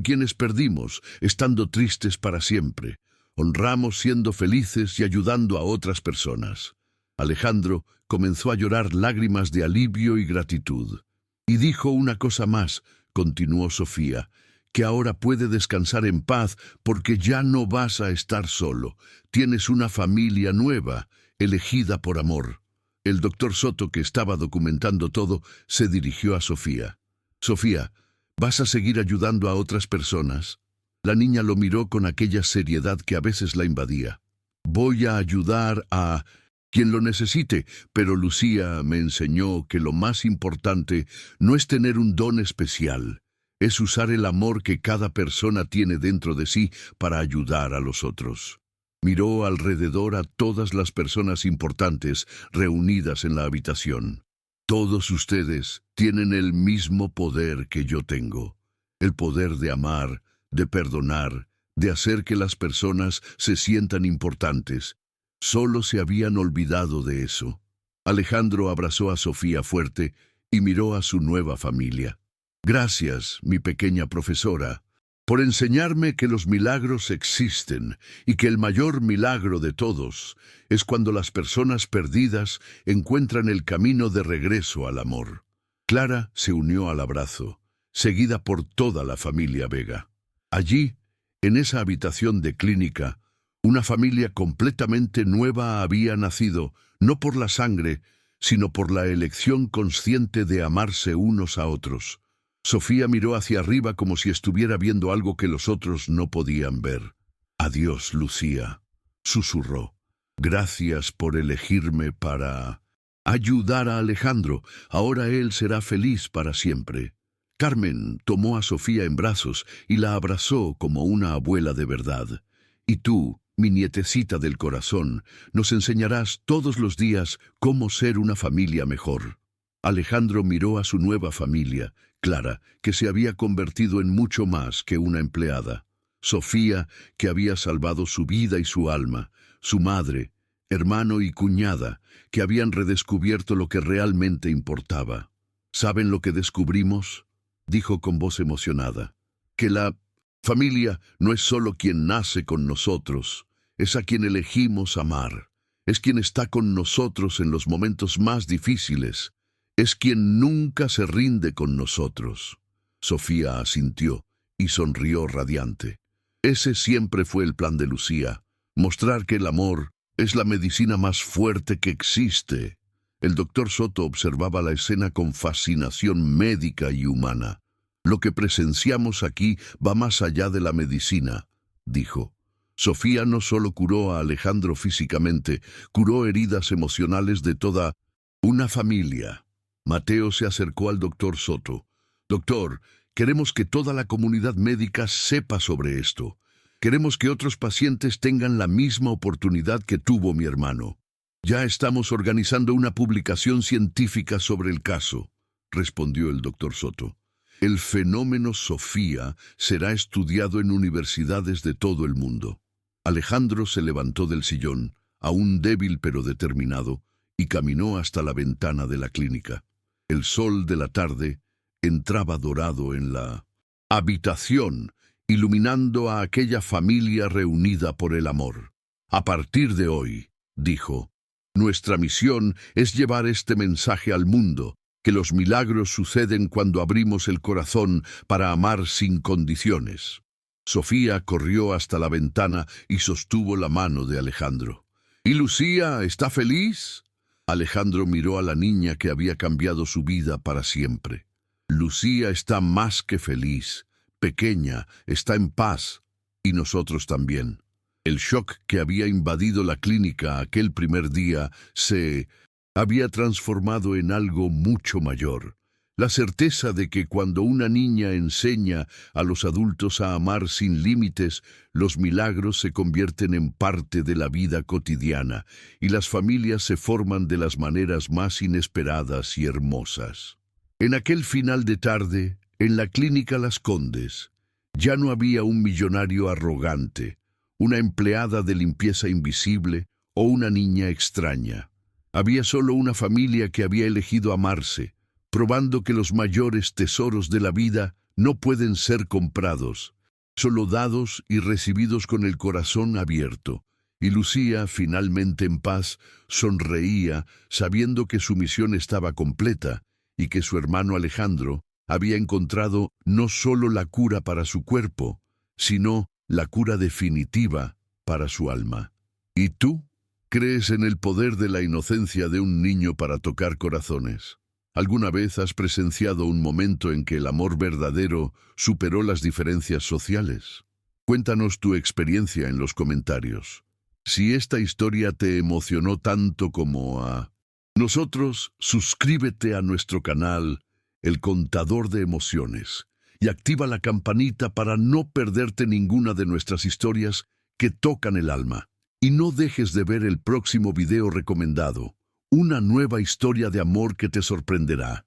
quienes perdimos, estando tristes para siempre. Honramos siendo felices y ayudando a otras personas. Alejandro comenzó a llorar lágrimas de alivio y gratitud. Y dijo una cosa más, continuó Sofía, que ahora puede descansar en paz porque ya no vas a estar solo. Tienes una familia nueva, elegida por amor. El doctor Soto, que estaba documentando todo, se dirigió a Sofía. Sofía, ¿vas a seguir ayudando a otras personas? La niña lo miró con aquella seriedad que a veces la invadía. Voy a ayudar a quien lo necesite, pero Lucía me enseñó que lo más importante no es tener un don especial, es usar el amor que cada persona tiene dentro de sí para ayudar a los otros. Miró alrededor a todas las personas importantes reunidas en la habitación. Todos ustedes tienen el mismo poder que yo tengo, el poder de amar, de perdonar, de hacer que las personas se sientan importantes. Solo se habían olvidado de eso. Alejandro abrazó a Sofía fuerte y miró a su nueva familia. Gracias, mi pequeña profesora, por enseñarme que los milagros existen y que el mayor milagro de todos es cuando las personas perdidas encuentran el camino de regreso al amor. Clara se unió al abrazo, seguida por toda la familia Vega. Allí, en esa habitación de clínica, una familia completamente nueva había nacido, no por la sangre, sino por la elección consciente de amarse unos a otros. Sofía miró hacia arriba como si estuviera viendo algo que los otros no podían ver. Adiós, Lucía, susurró. Gracias por elegirme para ayudar a Alejandro. Ahora él será feliz para siempre. Carmen tomó a Sofía en brazos y la abrazó como una abuela de verdad. Y tú, mi nietecita del corazón, nos enseñarás todos los días cómo ser una familia mejor. Alejandro miró a su nueva familia, Clara, que se había convertido en mucho más que una empleada. Sofía, que había salvado su vida y su alma. Su madre, hermano y cuñada, que habían redescubierto lo que realmente importaba. ¿Saben lo que descubrimos?, dijo con voz emocionada. Que la familia no es solo quien nace con nosotros, es a quien elegimos amar. Es quien está con nosotros en los momentos más difíciles. Es quien nunca se rinde con nosotros. Sofía asintió y sonrió radiante. Ese siempre fue el plan de Lucía, mostrar que el amor es la medicina más fuerte que existe. El doctor Soto observaba la escena con fascinación médica y humana. Lo que presenciamos aquí va más allá de la medicina, dijo. Sofía no solo curó a Alejandro físicamente, curó heridas emocionales de toda una familia. Mateo se acercó al doctor Soto. Doctor, queremos que toda la comunidad médica sepa sobre esto. Queremos que otros pacientes tengan la misma oportunidad que tuvo mi hermano. Ya estamos organizando una publicación científica sobre el caso, respondió el doctor Soto. El fenómeno Sofía será estudiado en universidades de todo el mundo. Alejandro se levantó del sillón, aún débil pero determinado, y caminó hasta la ventana de la clínica. El sol de la tarde entraba dorado en la habitación, iluminando a aquella familia reunida por el amor. A partir de hoy, dijo, nuestra misión es llevar este mensaje al mundo, que los milagros suceden cuando abrimos el corazón para amar sin condiciones. Sofía corrió hasta la ventana y sostuvo la mano de Alejandro. ¿Y Lucía está feliz? Alejandro miró a la niña que había cambiado su vida para siempre. Lucía está más que feliz, pequeña, está en paz, y nosotros también. El shock que había invadido la clínica aquel primer día se había transformado en algo mucho mayor. La certeza de que cuando una niña enseña a los adultos a amar sin límites, los milagros se convierten en parte de la vida cotidiana y las familias se forman de las maneras más inesperadas y hermosas. En aquel final de tarde, en la clínica Las Condes, ya no había un millonario arrogante, una empleada de limpieza invisible o una niña extraña. Había solo una familia que había elegido amarse, probando que los mayores tesoros de la vida no pueden ser comprados, solo dados y recibidos con el corazón abierto. Y Lucía, finalmente en paz, sonreía, sabiendo que su misión estaba completa y que su hermano Alejandro había encontrado no solo la cura para su cuerpo, sino la cura definitiva para su alma. ¿Y tú? ¿Crees en el poder de la inocencia de un niño para tocar corazones? ¿Alguna vez has presenciado un momento en que el amor verdadero superó las diferencias sociales? Cuéntanos tu experiencia en los comentarios. Si esta historia te emocionó tanto como a nosotros, suscríbete a nuestro canal, El Contador de Emociones, y activa la campanita para no perderte ninguna de nuestras historias que tocan el alma. Y no dejes de ver el próximo video recomendado, una nueva historia de amor que te sorprenderá.